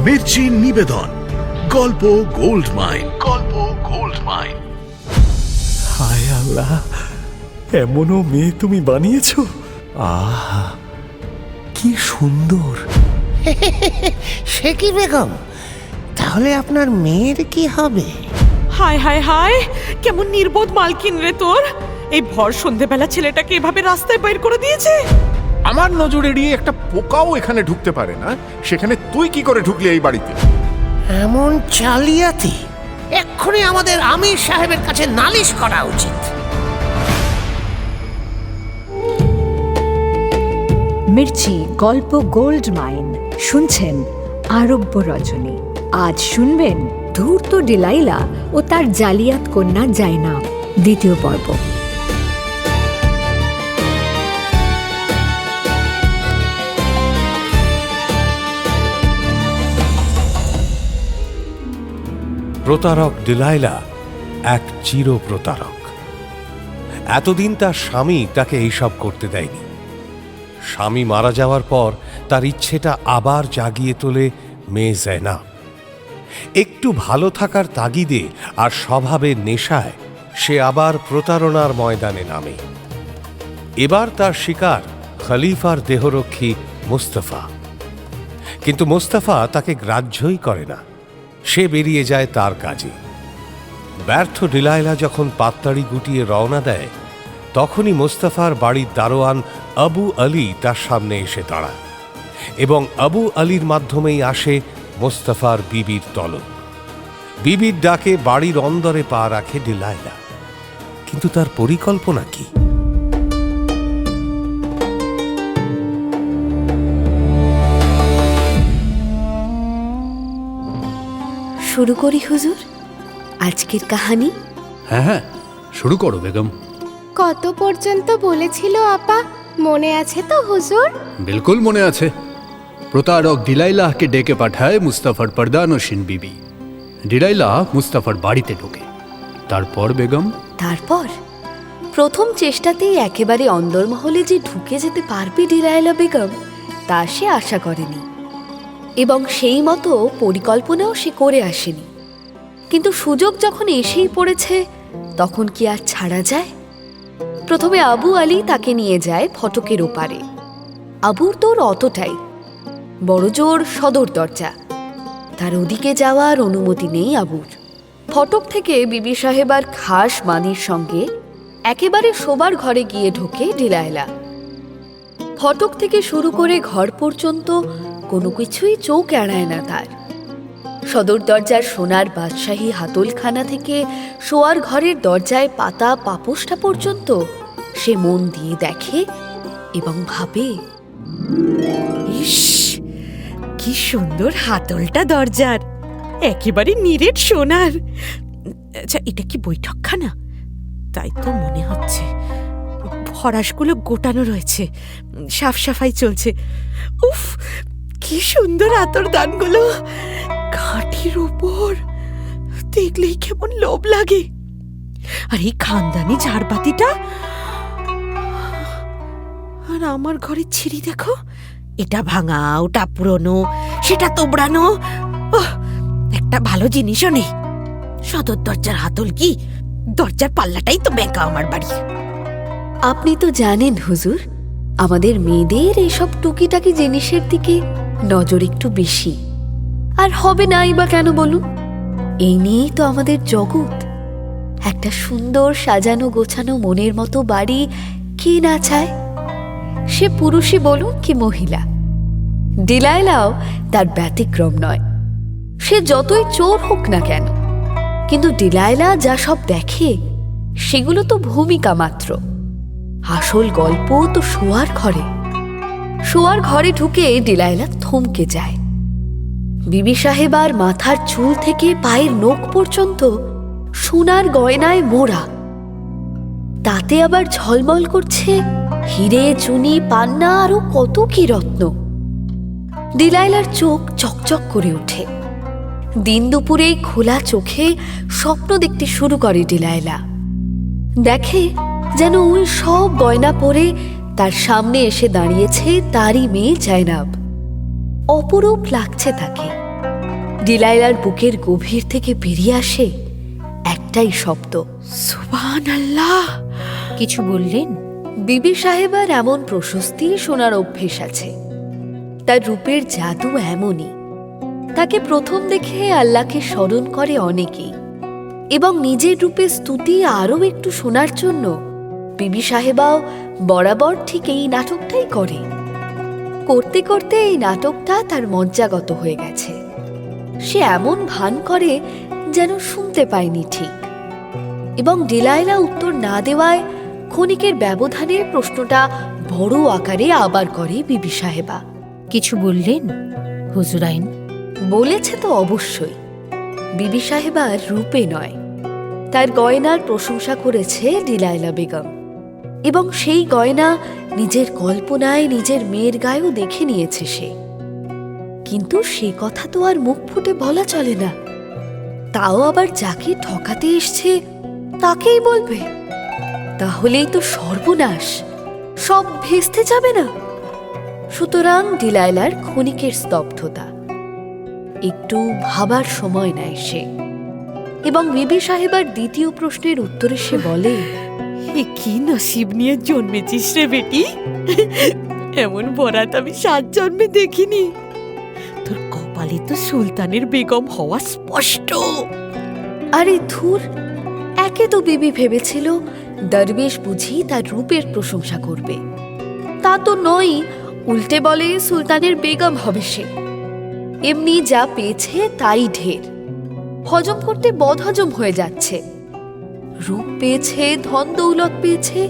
মির্চি নিবেদন, গল্প gold mine. গল্প গোল্ড মাইন। হায় আল্লাহ, এমনও মেয়ে তুমি বানিয়েছো। আহা, কি সুন্দর। সে কি বেগম, তাহলে আপনার মেয়ের কি হবে? হায় হায় হায়, কেমন নির্বোধ মালকিন রে তোর! এই ভর সন্ধেবেলা ছেলেটাকে এভাবে রাস্তায় বের করে দিয়েছে। আমার নজর এড়িয়ে একটা পোকাও এখানে ঢুকতে পারে না, সেখানে তুই কি করে ঢুকলি এই বাড়িতে? এমন জালিয়াতি! এক্ষুনি আমাদের আমির সাহেবের কাছে নালিশ করা উচিত। মির্চি গল্প গোল্ড মাইন শুনছেন আরব্য রজনী। আজ শুনবেন ধূর্ত ডিলাইলা ও তার জালিয়াত কন্যা জাইনাব, দ্বিতীয় পর্ব। প্রতারক ডিলাইলা এক চির প্রতারক। এতদিন তার স্বামী তাকে এইসব করতে দেয়নি। স্বামী মারা যাওয়ার পর তার ইচ্ছেটা আবার জাগিয়ে তোলে মেয়ে জাইনাব। একটু ভালো থাকার তাগিদে আর স্বভাবের নেশায় সে আবার প্রতারণার ময়দানে নামে। এবার তার শিকার খলিফার দেহরক্ষী মুস্তাফা। কিন্তু মুস্তাফা তাকে গ্রাহ্যই করে না, সে বেরিয়ে যায় তার কাজে। ব্যর্থ ডিলাইলা যখন পাত্তাড়ি গুটিয়ে রওনা দেয়, তখনই মুস্তাফার বাড়ির দারোয়ান আবু আলী তার সামনে এসে দাঁড়ায় এবং আবু আলীর মাধ্যমেই আসে মুস্তাফার বিবির তলব। বিবির ডাকে বাড়ির অন্দরে পা রাখে ডিলাইলা। কিন্তু তার পরিকল্পনা কি? শুরু করি হুজুর আজকের কাহিনী। হ্যাঁ হ্যাঁ, শুরু করো বেগম। কত পর্যন্ত বলেছিল আপা, মনে আছে তো হুজুর? বিলকুল মনে আছে। প্রতারক ডিলাইলাহকে ডেকে পাঠায় মুস্তাফার পর্দানশীন বিবি। ডিলাইলা মুস্তাফার বাড়িতে ঢোকে। তারপর বেগম? তারপর প্রথম চেষ্টাতেই একেবারে অন্দরমহলে যে ঢুকে যেতে পারবে ডিলাইলা বেগম, তা সে আশা করেনি এবং সেই মতো পরিকল্পনাও সে করে আসেনি। কিন্তু সুযোগ যখন এসেই পড়েছে, তখন কি আর ছাড়া যায়? প্রথমে আবু আলী তাকে নিয়ে যায় ফটকের ওপারে। আবুর তোর অতটাই বড়জোর সদর দরজা, তার ওদিকে যাওয়ার অনুমতি নেই আবুর। ফটক থেকে বিবি সাহেবার খাস মানির সঙ্গে একেবারে শোবার ঘরে গিয়ে ঢোকে ডিলাইলা। ফটক থেকে শুরু করে ঘর পর্যন্ত কোনো কিছুই চোখ এড়ায় না তার। সদর দরজার সোনার বাদশাহী হাতলখানা থেকে শোয়ার ঘরের দরজায় পাতা পাপোশটা পর্যন্ত সে মন দিয়ে দেখে এবং ভাবে, ইস, কি সুন্দর হাতলটা দরজার, একেবারে নিরেট সোনার। আচ্ছা, এটা কি বৈঠকখানা? তাই তো মনে হচ্ছে। ফরাশগুলো গোটানো রয়েছে, সাফ সাফাই চলছে। উফ, কি সুন্দর আতর দানগুলো, কাঠির ওপর দেখলেই কেমন লোভ লাগে। আর এই খানদানি ঝাড়বাতিটা, আর আমার ঘরের ছিঁড়ি দেখো, এটা ভাঙা, ওটা পুরনো, সেটা তোবড়ানো। একটা ভালো জিনিসও নেই। সদর দরজার হাতল কি, দরজার পাল্লাটাই তো বেঁকা আমার বাড়ি। আপনি তো জানেন হুজুর, আমাদের মেয়েদের এইসব টুকিটাকি জিনিসের দিকে নজর একটু বেশি। আর হবে নাই বা কেন বলুন? এই নিয়েই তো আমাদের জগৎ। একটা সুন্দর সাজানো গোছানো মনের মতো বাড়ি কে না চায়? সে পুরুষই বলুন কি মহিলা। ডিলাইলাও তার ব্যতিক্রম নয়। সে যতই চোর হোক না কেন, কিন্তু ডিলাইলা যা সব দেখে সেগুলো তো ভূমিকা মাত্র। আসল গল্প তো শোয়ার ঘরে। শোয়ার ঘরে ঢুকে ডিলাইলা থমকে যায়। বিবি সাহেবার মাথার চুল থেকে পায়ের নখ পর্যন্ত সোনার গয়নায় মোড়া, তাতে আবার ঝলমল করছে হিরে, চুনি, পান্না, আরো কত কি রত্ন। ডিলাইলার চোখ চকচক করে ওঠে। দিন দুপুরে খোলা চোখে স্বপ্ন দেখতে শুরু করে ডিলাইলা। দেখে যেন ওই সব গয়না পরে তার সামনে এসে দাঁড়িয়েছে তারই মেয়ে জাইনাব। অপরূপ লাগছে তাকে। ডিলাইলার বুকের গভীর থেকে বেরিয়ে আসে একটাই শব্দ, সুবহানাল্লাহ। কিছু বললেন? বিবি সাহেবার এমন প্রশস্তি শোনার অভ্যেস আছে। তার রূপের জাদু এমনই, তাকে প্রথম দেখে আল্লাহকে স্মরণ করে অনেকেই, এবং নিজের রূপে স্তুতি আরও একটু শোনার জন্য বিবি সাহেবাও বরাবর ঠিক এই নাটকটাই করে। করতে করতে এই নাটকটা তার মজ্জাগত হয়ে গেছে। সে এমন ভান করে যেন শুনতে পায়নি ঠিক, এবং ডিলাইলা উত্তর না দেওয়ায় ক্ষণিকের ব্যবধানে প্রশ্নটা বড় আকারে আবার করে বিবি সাহেবা। কিছু বললেন হুজুরাইন? বলেছে তো অবশ্যই। বিবি সাহেবার রূপে নয়, তার গয়নার প্রশংসা করেছে ডিলাইলা বেগম, এবং সেই গয়না নিজের কল্পনায় নিজের মেয়ের গায়েও দেখে নিয়েছে সে। কিন্তু সে কথা তো আর মুখ ফুটে বলা চলে না, তাও আবার যাকে ঠকাতে এসছে তাকেই বলবে। তাহলেই তো সর্বনাশ, সব ভেস্তে যাবে না? সুতরাং ডিলাইলার ক্ষণিকের স্তব্ধতা, একটু ভাবার সময় নেয় সে, এবং বিবি সাহেবার দ্বিতীয় প্রশ্নের উত্তরে সে বলে, এ কি নসিব নিয়ে জন্মেছিস রে বেটি, এমন বরাত আমি 7 জন্মে দেখিনি। তোর কপালে তো সুলতানের বেগম হওয়া স্পষ্ট। আরে ধুর, একে তো বিবি ভেবেছিল দরবেশ বুঝি তার রূপের প্রশংসা করবে, তা তো নয়, উল্টে বলে সুলতানের বেগম হবে সে। এমনি যা পেয়েছে তাই ঢের, হজম করতে বদহজম হয়ে যাচ্ছে। রূপ পেয়েছে, ধন দৌলত পেয়েছে,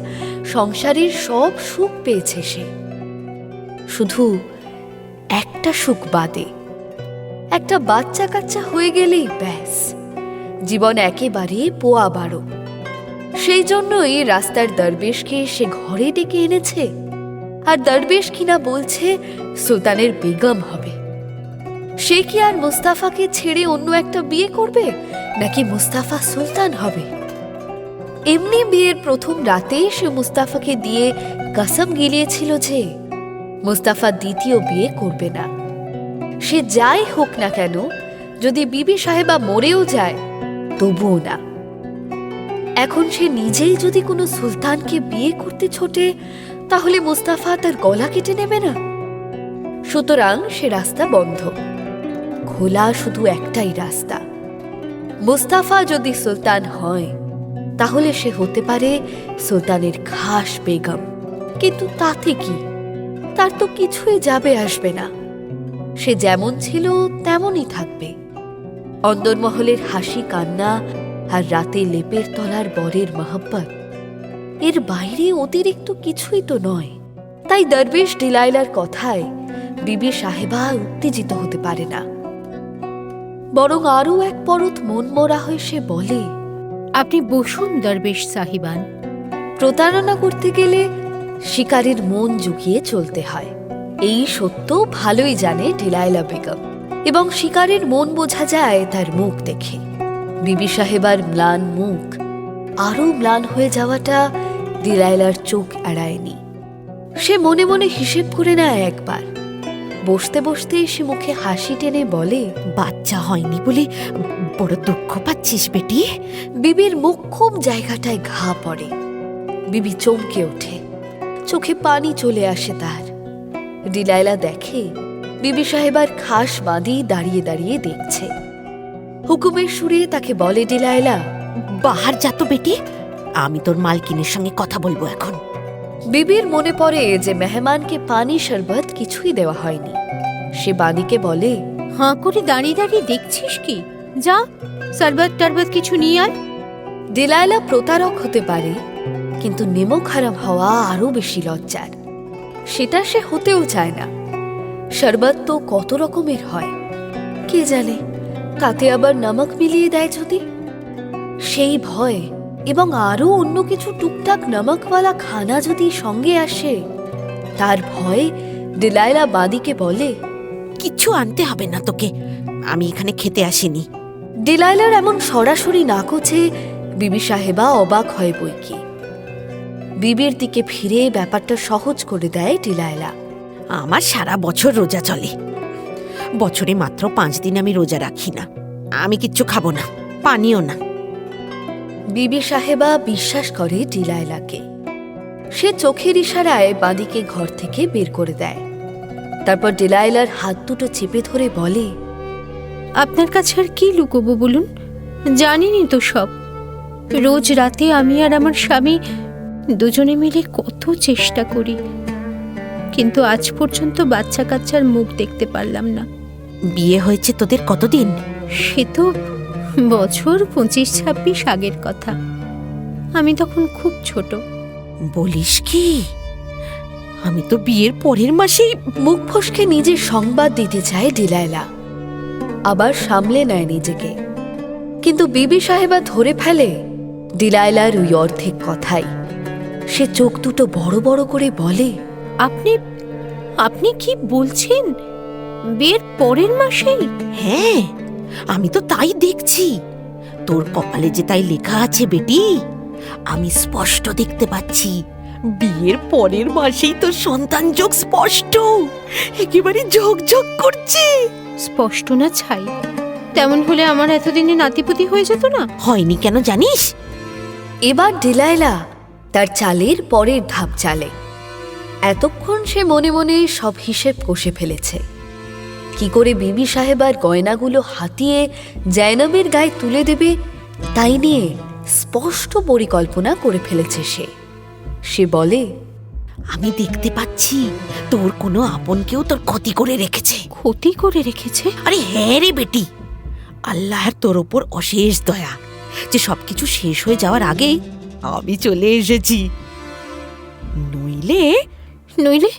সংসারের সব সুখ পেয়েছে সে, শুধু একটা সুখ বাদে। একটা বাচ্চা কাচ্চা হয়ে গেলেই ব্যাস, জীবন একেবারে পোয়া বারো। সেই জন্যই রাস্তার দরবেশকে সে ঘরে ডেকে এনেছে, আর দরবেশ কিনা বলছে সুলতানের বেগম হবে। সে কি আর মুস্তাফাকে ছেড়ে অন্য একটা বিয়ে করবে, নাকি মুস্তাফা সুলতান হবে? এমনি বিয়ের প্রথম রাতে সে মুস্তাফাকে দিয়ে কসম গিলিয়েছিল যে মুস্তাফা দ্বিতীয় বিয়ে করবে না। সে যাই হোক না কেন, যদি বিবি সাহেবা মরেও যায় তবুও না। এখন সে নিজেই যদি কোনো সুলতানকে বিয়ে করতে ছোটে, তাহলে মুস্তাফা তার গলা কেটে নেবে না? সুতরাং সে রাস্তা বন্ধ, খোলা শুধু একটাই রাস্তা। মুস্তাফা যদি সুলতান হয় তাহলে সে হতে পারে সুলতানের খাস বেগম, কিন্তু তাতে কি? তার তো কিছুই যাবে আসবে না। সে যেমন ছিল তেমনই থাকবে। অন্দরমহলের হাসি কান্না আর রাতে লেপের তলার বরের মহব্বত, এর বাইরে অতিরিক্ত কিছুই তো নয়। তাই দরবেশ ডিলাইলার কথায় বিবি সাহেবা উত্তেজিত হতে পারে না, বরং আরও এক পরত মনমরা হয়ে সে বলে, আপনি বসুন দরবেশ সাহিবান। প্রতারণা করতে গেলে শিকারীর মন জুগিয়ে চলতে হয়, এই সত্য ভালোই জানে ডিলাইলা বেগম, এবং শিকারীর মন বোঝা যায় তার মুখ দেখে। বিবি সাহেবার ম্লান মুখ আরও ম্লান হয়ে যাওয়াটা ডিলাইলার চোখ এড়ায়নি। সে মনে মনে হিসেব করে নেয় একবার। বসতে বসতে সে মুখে হাসি টেনে বলে, বাচ্চা হয়নি বলে বড় দুঃখ পাচ্ছিস বেটি? বিবির মুখ্যম জায়গাটায় ঘা পড়ে। বিবি চমকে ওঠে, চোখে পানি চলে আসে তার। ডিলাইলা দেখে বিবি সাহেবার খাস বাঁধি দাঁড়িয়ে দাঁড়িয়ে দেখছে। হুকুমের সুরে তাকে বলে ডিলাইলা, বাহার যা তো বেটি, আমি তোর মালকিনের সঙ্গে কথা বলবো এখন। বিবির মনে পড়ে যে মেহমানকে পানি শরবত কিছুই দেওয়া হয়নি। সে বাঁদিকে বলে, হাঁ করে দাঁড়িয়ে দাঁড়িয়ে দেখছিস কি? যা শরবত টরবত কিছু নিয়ে আয়। ডিলাইলা প্রতারক হতে পারে, কিন্তু নেমক হারাম হওয়া আরো বেশি লজ্জার। সেটা সে হতেও চায় না। শরবত তো কত রকমের হয়, কে জানে তাতে আবার নমক মিলিয়ে দেয় যদি। সেই ভয় এবং আরো অন্য কিছু টুকটাক নমকওয়ালা খানা যদি সঙ্গে আসে, তার ভয় ডিলাইলা বাঁদিকে বলে, কিছু আনতে হবে না তোকে, আমি এখানে খেতে আসিনি। ডিলাইলার এমন সরাসরি নাকচে বিবি সাহেবা অবাক হয় বইকি। বিবির দিকে ফিরে ব্যাপারটা সহজ করে দেয় ডিলাইলা। আমার সারা বছর রোজা চলে, বছরে মাত্র 5 দিন আমি রোজা রাখি না। আমি কিচ্ছু খাবো না, পানিও না। বিবি সাহেবা বিশ্বাস করে ডিলাইলাকে। সে চোখের ইশারায় বাদীকে ঘর থেকে বের করে দেয়। তারপর ডিলাইলার হাত দুটো চেপে ধরে বলে, আপনার কাছে আর কি লুকোবো বলুন? জানিনি তো সব। রোজ রাতে আমি আর আমার স্বামী দুজনে মিলে কত চেষ্টা করি, কিন্তু আজ পর্যন্ত বাচ্চা কাচ্চার মুখ দেখতে পারলাম না। বিয়ে হয়েছে তোদের কতদিন? সে তো বছর 25-26 আগের কথা। আমি তখন খুব ছোট। বলিস কি? আমি তো বিয়ের পরের মাসেই। মুখ ফসকে নিজের সংবাদ দিতে চায় ডিলাইলা, আবার সামলে নেয় নিজেকে। কিন্তু বিবি সাহেবা ধরে ফেলে ডিলাইলার ওই অর্ধেক কথাই। সে চোখ দুটো বড় বড় করে বলে, আপনি আপনি কি বলছেন? বিয়ের পরের মাসেই? হ্যাঁ, আমি তো তাই দেখছি। তোর কপালে যে তাই লেখা আছে বেটি। আমি স্পষ্ট দেখতে পাচ্ছি বিয়ের পরের মাসেই তোর সন্তান যোগ স্পষ্ট, একেবারে ঝকঝক করছে। স্পষ্ট না ছাই? তেমন হলে আমার এতদিনে নাতিপুতি হয়ে যেত না? হয়নি কেন জানিস? এবার ডিলাইলা তার চালের পরের ধাপ চালে। এতক্ষণ সে মনে মনে সব হিসেব কষে ফেলেছে। কি করে বিবি সাহেবার গয়নাগুলো হাতিয়ে জায়নবের গায়ে তুলে দেবে তাই নিয়ে স্পষ্ট পরিকল্পনা করে ফেলেছে সে বলে, আমি দেখতে পাচ্ছি তোর কোনো আপন কেউ তোর ক্ষতি করে রেখেছে। ক্ষতি করে রেখেছে? আরে হ্যাঁ রে বেটি, আল্লাহর তোর ওপর অশেষ দয়া যে সবকিছু শেষ হয়ে যাওয়ার আগেই আমি চলে এসেছি। নইলে নইলে?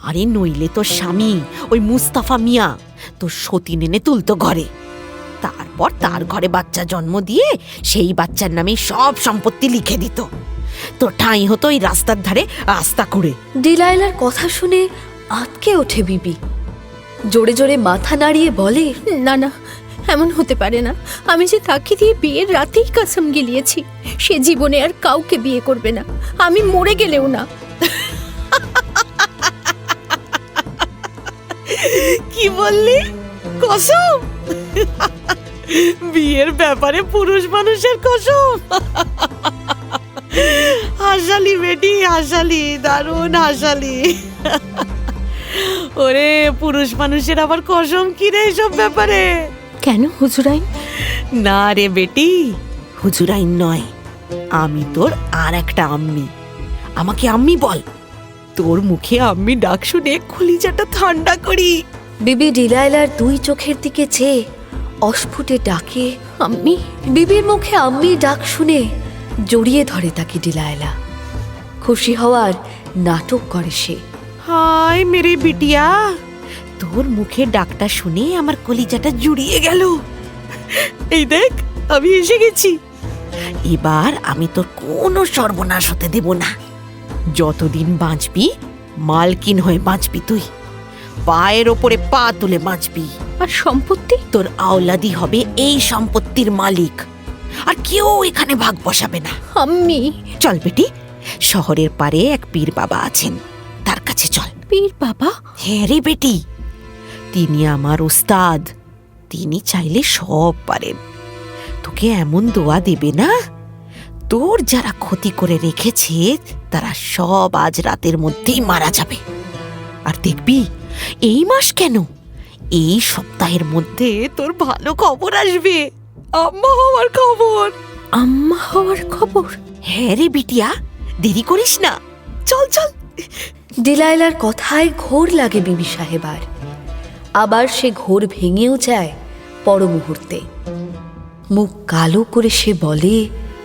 আরে নইলে তোর স্বামী ওই মুস্তাফা মিয়া তোর সতীন এনে তুলতো ঘরে, তারপর তার ঘরে বাচ্চা জন্ম দিয়ে সেই বাচ্চার নামে সব সম্পত্তি লিখে দিত। তোর ঠাঁই হতো ওই রাস্তার ধারে আস্তা করে। ডিলাইলার কথা শুনে আটকে ওঠে বিবি। জোরে জোরে মাথা নাড়িয়ে বলে, না না, এমন হতে পারে না। আমি যে তাকে দিয়ে বিয়ের রাতেই কসম গিলিয়েছি সে জীবনে আর কাউকে বিয়ে করবে না, আমি মরে গেলেও না। কি বললি? কসম? বিয়ের ব্যাপারে পুরুষ মানুষের কসম? হাসালি বেটি, হাসালি, দারুণ হাসালি। ওরে পুরুষ মানুষের আবার কসম কি রে এসব ব্যাপারে? কেন হুজুরাইন? না রে বেটি, হুজুরাইন নয়, আমি তোর আর একটা আম্মি। আমাকে আম্মি বল। তোর মুখে আম্মি ডাক শুনে কলিজাটা ঠান্ডা করি। বিবি ডিলাইলার দুই চোখের দিকে চেয়ে অস্ফুটে ডাকে, আম্মি। বিবির মুখে আম্মি ডাক শুনে জড়িয়ে ধরে তাকে ডিলাইলা। খুশি হওয়ার নাটক করে সে। হায় মেরে বিটিয়া, তোর মুখে ডাকটা শুনে আমার কলিজাটা জুড়িয়ে গেল। এই দেখ, আমি এসে গেছি। এবার আমি তোর কোনো সর্বনাশ হতে দেব না। যতদিন বাঁচবি মালকিন হয়ে বাঁচবি তুই, পায়ের ওপরে পা তুলে বাঁচবি। আর সম্পত্তি? তোর আওলাদি হবে এই সম্পত্তির মালিক, আর কেউ এখানে ভাগ বসাবে না। আম্মি। চল বেটি, শহরের পারে এক পীর বাবা আছেন, তার কাছে চল। পীর বাবা? হ্যাঁ রে বেটি, তিনি আমার উস্তাদ। তিনি চাইলে সব পারেন। তোকে এমন দোয়া দেবে না, তোর যারা ক্ষতি করে রেখেছে তারা সব আজ রাতের মধ্যেই মারা যাবে। আর দেখবি এই মাস কেন, এই সপ্তাহের মধ্যে তোর ভালো খবর আসবে। আম্মা হওয়ার খবর। আম্মা হওয়ার খবর? হ্যাঁ রে বিটিয়া, দেরি করিস না, চল চল। ডিলাইলার কথায় ঘোর লাগে বিবি সাহেবার। আবার সে ঘোর ভেঙেও যায় পর মুহূর্তে। মুখ কালো করে সে বলে,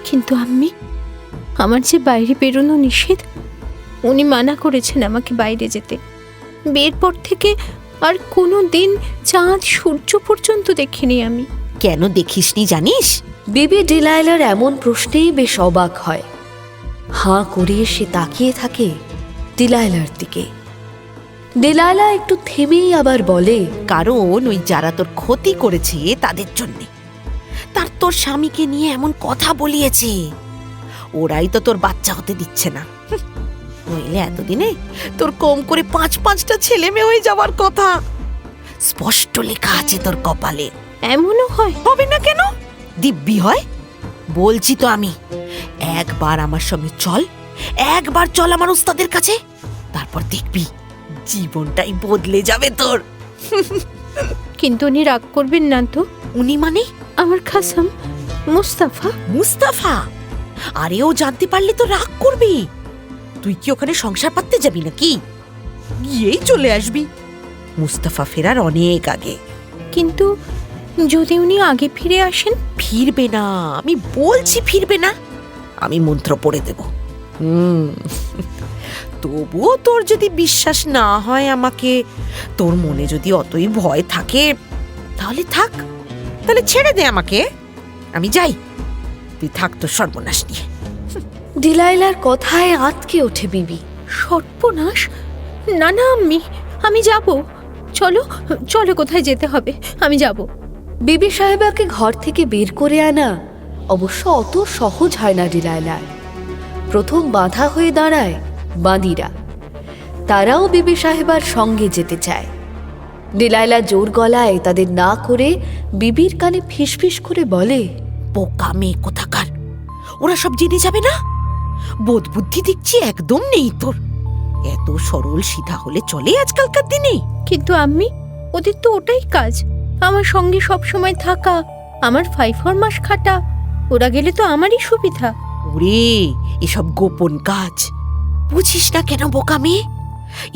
কিন্তু আম্মি, আমার যে বাইরে বেরোনো নিষেধ, উনি মানা করেছেন আমাকে বাইরে যেতে। বিয়ের পর থেকে আর কোনো দিন চাঁদ সূর্য পর্যন্ত দেখিনি আমি। কেন দেখিসনি জানিস? বিবি ডিলাইলার এমন প্রশ্নেই বেশ অবাক হয়। হাঁ করে সে তাকিয়ে থাকে ডিলাইলার দিকে। ডিলাইলা একটু থেমেই আবার বলে, কারণ ওই যারা তোর ক্ষতি করেছে তাদের জন্যে, তার তোর স্বামীকে নিয়ে এমন কথা বলিয়েছে। ওরাই তো তোর বাচ্চা হতে দিচ্ছে না। নইলে এতদিনে তোর কম করে 5-5টা ছেলে মেয়ে হয়ে যাওয়ার কথা। স্পষ্ট লেখা আছে তোর কপালে। এমনও হয়? হবে না কেন? দিব্যি হয়। বলছি তো আমি, একবার আমার সঙ্গে চল, একবার চল আমার উস্তাদের কাছে, তারপর দেখবি জীবনটাই বদলে যাবে তোর। কিন্তু উনি রাগ করবেন না তো? উনি মানে? আমার খাসাম মুস্তাফা। মুস্তাফা? আরে ও জানতে পারলে তো রাগ করবি। তুই কি ওখানে সংসার পাততে যাবি নাকি? গিয়েই চলে আসবি। মুস্তাফা ফেরার অনেক আগে। কিন্তু যদি উনি আগে ফিরে আসেন? ফিরবে না, আমি বলছি ফিরবে না। আমি মন্ত্র পড়ে দেব। তবুও তোর যদি বিশ্বাস না হয় আমাকে, তোর মনে যদি অতই ভয় থাকে, তাহলে থাক, তাহলে ছেড়ে দে আমাকে, আমি যাই। তুই থাক তোর সর্বনাশ নিয়ে। ডিলাইলার কথায় আঁতকে ওঠে বিবি। সর্বনাশ? না না আম্মি, আমি যাব। চলো চলো, কোথায় যেতে হবে, আমি যাব। বিবি সাহেবাকে ঘর থেকে বের করে আনা অবশ্য অত সহজ হয় না ডিলাইলার। প্রথম বাধা হয়ে দাঁড়ায় বাঁদিরা। তারাও বিবি সাহেবার সঙ্গে যেতে চায়। ডিলাইলা জোর গলায় তাদের না করে বিবির কানে ফিসফিস করে বলে, বোকা মেয়ে কোথাকার, ওরা সব জেনে যাবে না? বোধ বুদ্ধি দেখছি একদম নেই তোর। এত সরল সিধা হলে চলে আজকালকার দিনে? কিন্তু আম্মি, ওদের তো ওটাই কাজ, আমার সঙ্গে সব সময় থাকা, আমার 5 মাস খাটা। ওরা গেলে তো আমারই সুবিধা। ওরে, এসব গোপন কাজ বুঝিস না কেন বোকা মেয়ে?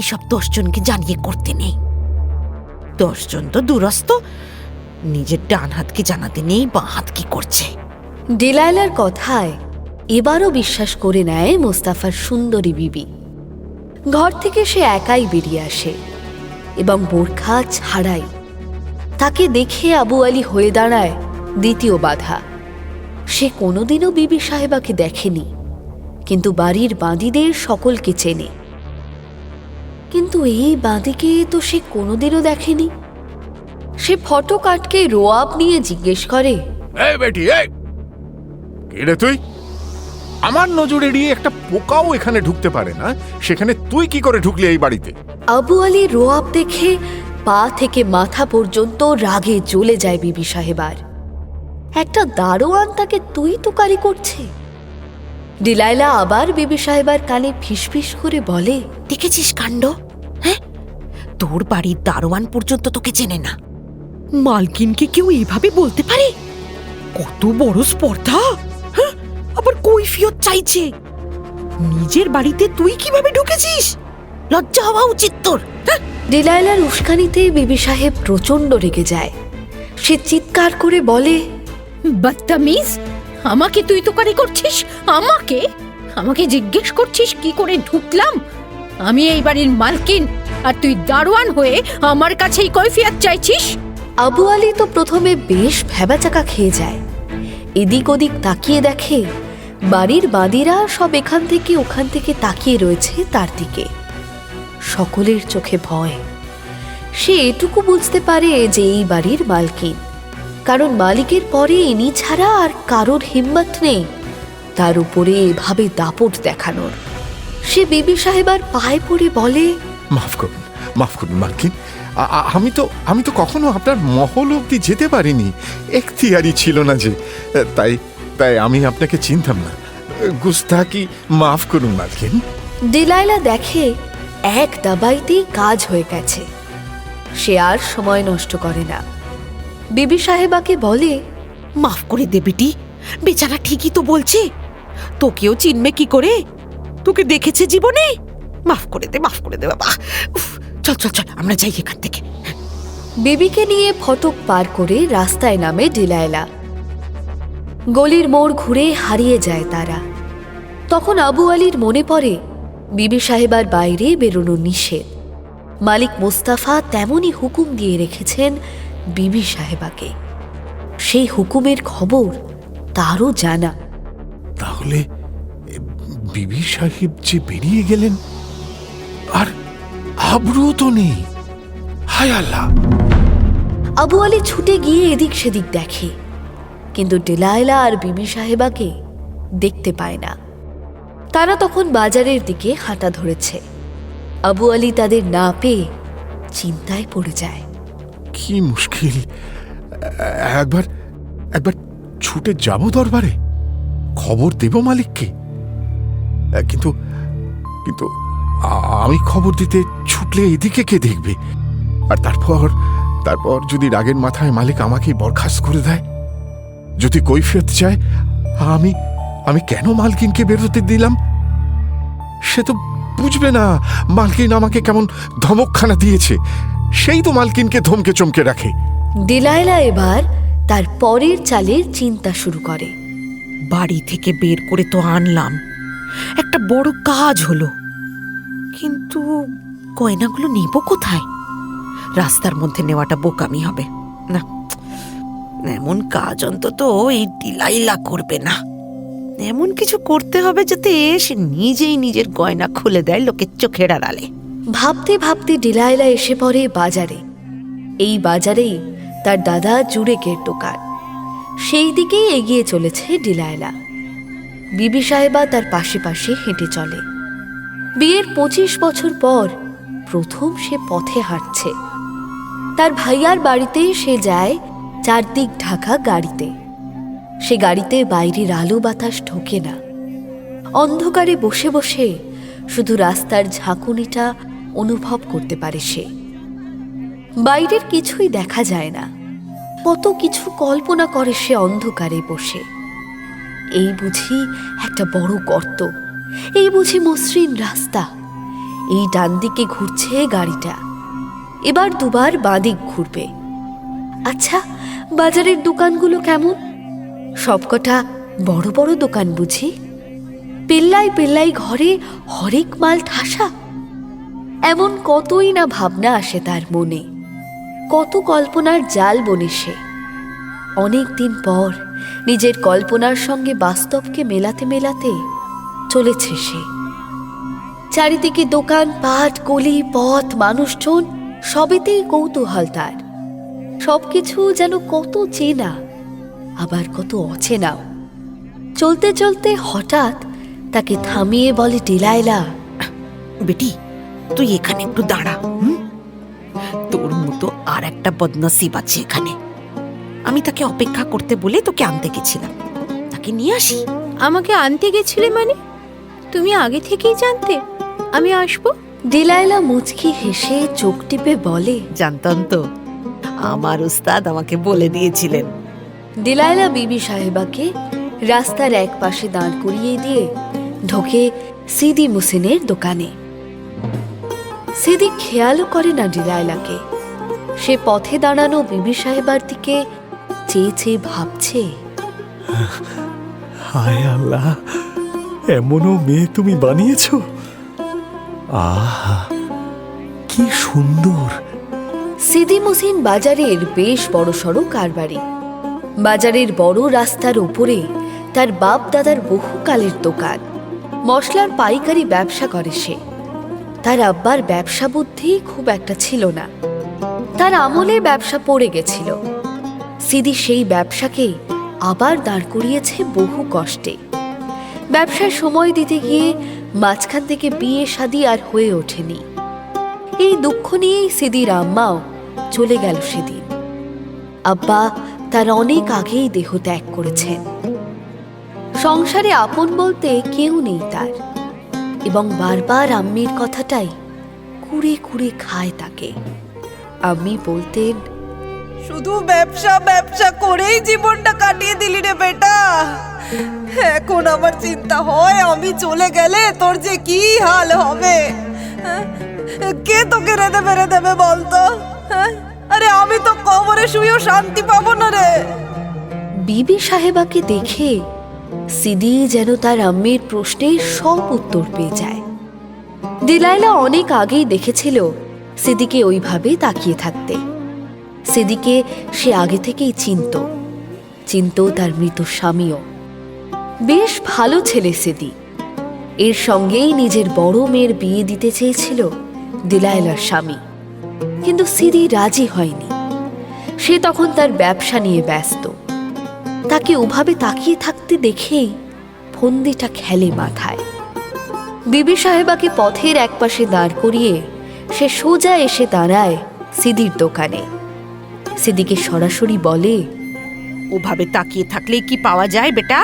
এসব 10 জনকে জানিয়ে করতে নেই। 10 জন তো দূরস্থ, নিজের ডান হাতকে জানাতে নেই বাঁ হাত কি করছে। ডিলাইলার কথায় এবারও বিশ্বাস করে নেয় মোস্তাফার সুন্দরী বিবি। ঘর থেকে সে একাই বেরিয়ে আসে এবং বোরখা ছাড়াই। তাকে দেখে আবু আলী হয়ে দাঁড়ায় দ্বিতীয় বাধা। সে কোনোদিনও বিবি সাহেবাকে দেখেনি, কিন্তু বাড়ির বাঁদিদের সকলকে চেনে। কিন্তু এই বাঁদিকে তো সে কোনোদিনও দেখেনি। সে ফটক আটকে রোয়াব নিয়ে জিজ্ঞেস করে, এই বেটি, এই কে রে তুই? আমার নজর এড়িয়ে একটা পোকাও এখানে ঢুকতে পারে না, সেখানে তুই কি করে ঢুকলি এই বাড়িতে? আবু আলী রোয়াব দেখে পা থেকে মাথা পর্যন্ত রাগে জ্বলে যায় বিবি সাহেবার। একটা দারোয়ান তাকে তুই তোকারি করছে। ডিলাইলা আবার বিবি সাহেবার কানে ফিসফিস করে বলে, দেখেছিস কাণ্ড? হ্যাঁ, তোর বাড়ির দারোয়ান পর্যন্ত তোকে চেনে না। মালকিনকে কেউ এইভাবে বলতে পারে? কত বড় স্পর্ধা! হ্যাঁ, আবার কৈফিয়ত চাইছে। নিজের বাড়িতে তুই কিভাবে ঢুকেছিস? লজ্জা হওয়া উচিত তোর। ডিলাইলার উস্কানিতে বিবি সাহেব প্রচন্ড রেগে যায়। সে চিৎকার করে বলে, বদতমিজ, আমাকে তুই তোকারি করছিস? আমাকে আমাকে জিজ্ঞেস করছিস কি করে ঢুকলাম? আমি এই বাড়ির মালকিন, আর তুই দারোয়ান হয়ে আমার কাছেই কৈফিয়ত চাইছিস? আবু আলী তো প্রথমে বেশ ভ্যাবাচাকা খেয়ে যায়। এদিক ওদিক তাকিয়ে দেখে বাড়ির বাঁদিরা সব এখান থেকে ওখান থেকে তাকিয়ে রয়েছে তার দিকে। সকলের চোখে ভয়। সে এটুকু বুঝতে পারে যে এই বাড়ির মালকিন, কারণ মালিকের পরে ইনি ছাড়া আর কারোর হিম্মত নেই তার উপরে এভাবে দাপট দেখানোর। সে বিবি সাহেবার পায়ে পড়ে বলে, মাফ করুন, মাফ করুন মালকিন, আমি তো কখনো আপনার মহল অব্দি যেতে পারিনি, এখতিয়ারি ছিল না যে, তাই তাই আমি আপনাকে চিনতাম না। গুস্তাকি মাফ করুন মালকিন। ডিলাইলা দেখে এক দাবাইতেই কাজ হয়ে গেছে। সে আর সময় নষ্ট করে না। বিবি সাহেবাকে বলে, মাফ করে দে বেটি, বেচারা ঠিকই তো বলছে। তোকেও চিনবে কি করে? তোকে দেখেছে জীবনে। মাফ করে দে, মাফ করে দে বাবা। চল চল চল, আমরা যাই এখান থেকে। বিবিকে নিয়ে ফটক পার করে রাস্তায় নামে ডিলাইলা। গলির মোড় ঘুরে হারিয়ে যায় তারা। তখন আবু আলীর মনে পড়ে বিবি সাহেবার বাইরে বেরোনো নিষেধ। মালিক মোস্তাফা তেমনই হুকুম দিয়ে রেখেছেন বিবি সাহেবাকে। সেই হুকুমের খবর তারও জানা। তাহলে বিবি সাহেব যে বেরিয়ে গেলেন, আর আবরু তো নেই। হায় আল্লাহ! আবু আলী ছুটে গিয়ে এদিক সেদিক দেখে, কিন্তু ডিলাইলা আর বিবি সাহেবাকে দেখতে পায় না। তারা তখন বাজারের দিকে হাঁটা ধরেছে। আবু আলী তাদের না পেয়ে চিন্তায় পড়ে যায়। কি মুশকিল। একবার একবার ছুটে যাব দরবারে, খবর দেব মালিককে। কিন্তু কিন্তু আমি খবর দিতে ছুটলে এদিকে কে দেখবে? আর তারপর তারপর যদি রাগের মাথায় মালিক আমাকে বরখাস্ত করে দেয়, যদি কৈফিয়ত চায় আমি আমি কেন মালকিনকে বেরোতে দিলাম, সে তো বুঝবে না মালকিন আমাকে কেমন ধমকখানা দিয়েছে। সেই তো মালকিনকে ধমকে চমকে রাখে। ডিলাইলা এবার তার পরের চালের চিন্তা শুরু করে। বাড়ি থেকে বের করে তো আনলাম, একটা বড় কাজ হলো, কিন্তু গয়নাগুলো নেব কোথায়? রাস্তার মধ্যে নেওয়াটা বোকামি হবে না, এমন কাজ অন্তত এই ডিলাইলা করবে না। এমন কিছু করতে হবে যাতে সে নিজেই নিজের গয়না খুলে দেয় লোকের চোখের আড়ালে। ভাবতে ভাবতে ডিলাইলা এসে পড়ে বাজারে। এই বাজারেই তার দাদা জুরেকের দোকান। সেই দিকেই এগিয়ে চলেছে ডিলাইলা। বিবি সাহেবা তার পাশে পাশে হেঁটে চলে। বিয়ের 25 বছর পর প্রথম সে পথে হাঁটছে। তার ভাইয়ার বাড়িতে সে যায় চারদিক ঢাকা গাড়িতে। সে গাড়িতে বাইরের আলো বাতাস ঢোকে না। অন্ধকারে বসে বসে শুধু রাস্তার ঝাঁকুনিটা অনুভব করতে পারে সে। বাইরের কিছুই দেখা যায় না। কত কিছু কল্পনা করে সে অন্ধকারে বসে। এই বুঝি একটা বড় গর্ত, এই বুঝি মসৃণ রাস্তা, এই ডান দিকে ঘুরছে গাড়িটা, এবার দুবার বাঁদিক ঘুরবে। আচ্ছা, বাজারের দোকানগুলো কেমন? সবকটা বড় বড় দোকান বুঝি? পেল্লাই পেল্লাই ঘরে হরেক মাল ঠাসা। এমন কতই না ভাবনা আসে তার মনে, কত কল্পনার জাল বনে সে। অনেক দিন পর নিজের কল্পনার সঙ্গে বাস্তবকে মেলাতে মেলাতে চলেছে সে। চারিদিকে দোকান পাট, গলি, পথ, মানুষজন, সবেতেই কৌতূহল তার। সবকিছু যেন কত চেনা, আবার কত অচেনাও। চলতে চলতে হঠাৎ তাকে থামিয়ে বলে ডিলাইলা, বেটি, তুই এখানে একটু দাঁড়া। তোর মতো আর একটা বদনসিব আছে এখানে। আমি তাকে অপেক্ষা করতে বলে তোকে আনতে গেছিলাম, তাকে নিয়ে আসি। আমাকে আনতে গেছিলে মানে? তুমি আগে থেকেই জানতে আমি আসবো? ডিলাইলা মুচকি হেসে চোখ টিপে বলে, জানতাম তো, আমার উস্তাদ আমাকে বলে দিয়েছিলেন। ডিলাইলা বিবি সাহেবাকে রাস্তার এক পাশে দাঁড় করিয়ে দিয়ে ঢোকে সিদি মুসিনের দোকানে। সিদি খেয়ালও করে না ডিলাইলাকে। সে পথে দাঁড়ানো বিবি সাহেবার দিকে চেয়ে চেয়ে ভাবছে, হায় আল্লাহ, এমনও মেয়ে তুমি বানিয়েছো। আহা, কি সুন্দর। সিদি মুসিন বাজারের বেশ বড় সড়ো কারবারি। বাজারের বড় রাস্তার উপরে তার বাপ দাদার বহুকালের দোকান। মশলার পাইকারি ব্যবসা করে সে। তার আব্বার ব্যবসা বুদ্ধি খুব একটা ছিল না, তার আমলে ব্যবসা পড়ে গেছিল। সিদি সেই ব্যবসাকে আবার দাঁড় করিয়েছে বহু কষ্টে। ব্যবসায় সময় দিতে গিয়ে মাঝখান থেকে বিয়ে শাদী আর হয়ে ওঠেনি। এই দুঃখ নিয়েই সিদির আম্মাও চলে গেল সেদিন। আব্বা তার অনেক আগেই দেহ ত্যাগ করেছেন। সংসারে আপন বলতে কেউ নেই তার, এবং বারবার আম্মির কথাটাই কুড়ে কুড়ে খায় তাকে। আম্মি বলতেন, শুধু ব্যবসা ব্যবসা করেই জীবনটা কাটিয়ে দিলি রে বেটা। এখন আমার চিন্তা হয় আমি চলে গেলে তোর যে কি হাল হবে। কে তোকে রেঁধে বেড়ে দেবে বলতো? আরে আমি তো কবরে শুয়েও শান্তি পাবো না রে। বিবি সাহেবাকে দেখে সিদি যেন তার আম্মির প্রশ্নের সব উত্তর পেয়ে যায়। ডিলাইলা অনেক আগেই দেখেছিল সিদিকে ওইভাবে তাকিয়ে থাকতে। সিদিকে সে আগে থেকেই চিনত তার মৃত স্বামীও। বেশ ভালো ছেলে সিদি। এর সঙ্গেই নিজের বড় মেয়ের বিয়ে দিতে চেয়েছিল ডিলাইলার স্বামী, কিন্তু সিদি রাজি হয়নি। সে তখন তার ব্যবসা নিয়ে ব্যস্ত। তাকে ওভাবে তাকিয়ে থাকতে দেখেই ফন্দিটা খেলে মাথায়। বিবি সাহেবাকে পথের একপাশে দাঁড় করিয়ে সে সোজা এসে দাঁড়ায় সিদির দোকানে। সিদিকে সরাসরি বলে, ওভাবে তাকিয়ে থাকলে কি পাওয়া যায় বেটা?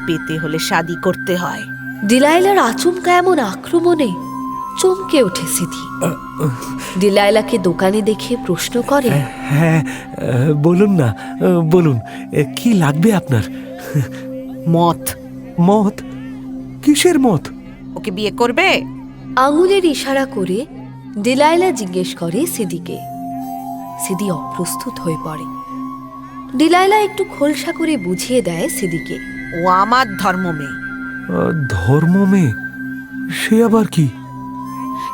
পেতে হলে শাদি করতে হয়। ডিলাইলার আচমকা এমন আক্রমণে চমকে ওঠে সিদি। ডিলাইলাকে দোকানে দেখে প্রশ্ন করে, হ্যাঁ, বলুন না, বলুন কি লাগবে আপনার? মত। মত? কিসের মত? ওকে বিয়ে করবে? আঙুলের ইশারা করে ডিলাইলা জিজ্ঞেস করে সিদিকে। সিদি অপ্রস্তুত হয়ে পড়ে। ডিলাইলা একটু খোলসা করে বুঝিয়ে দেয় সিদিকে, ও আমার ধর্ম মেয়ে। ধর্ম মেয়ে? সে আবার কি?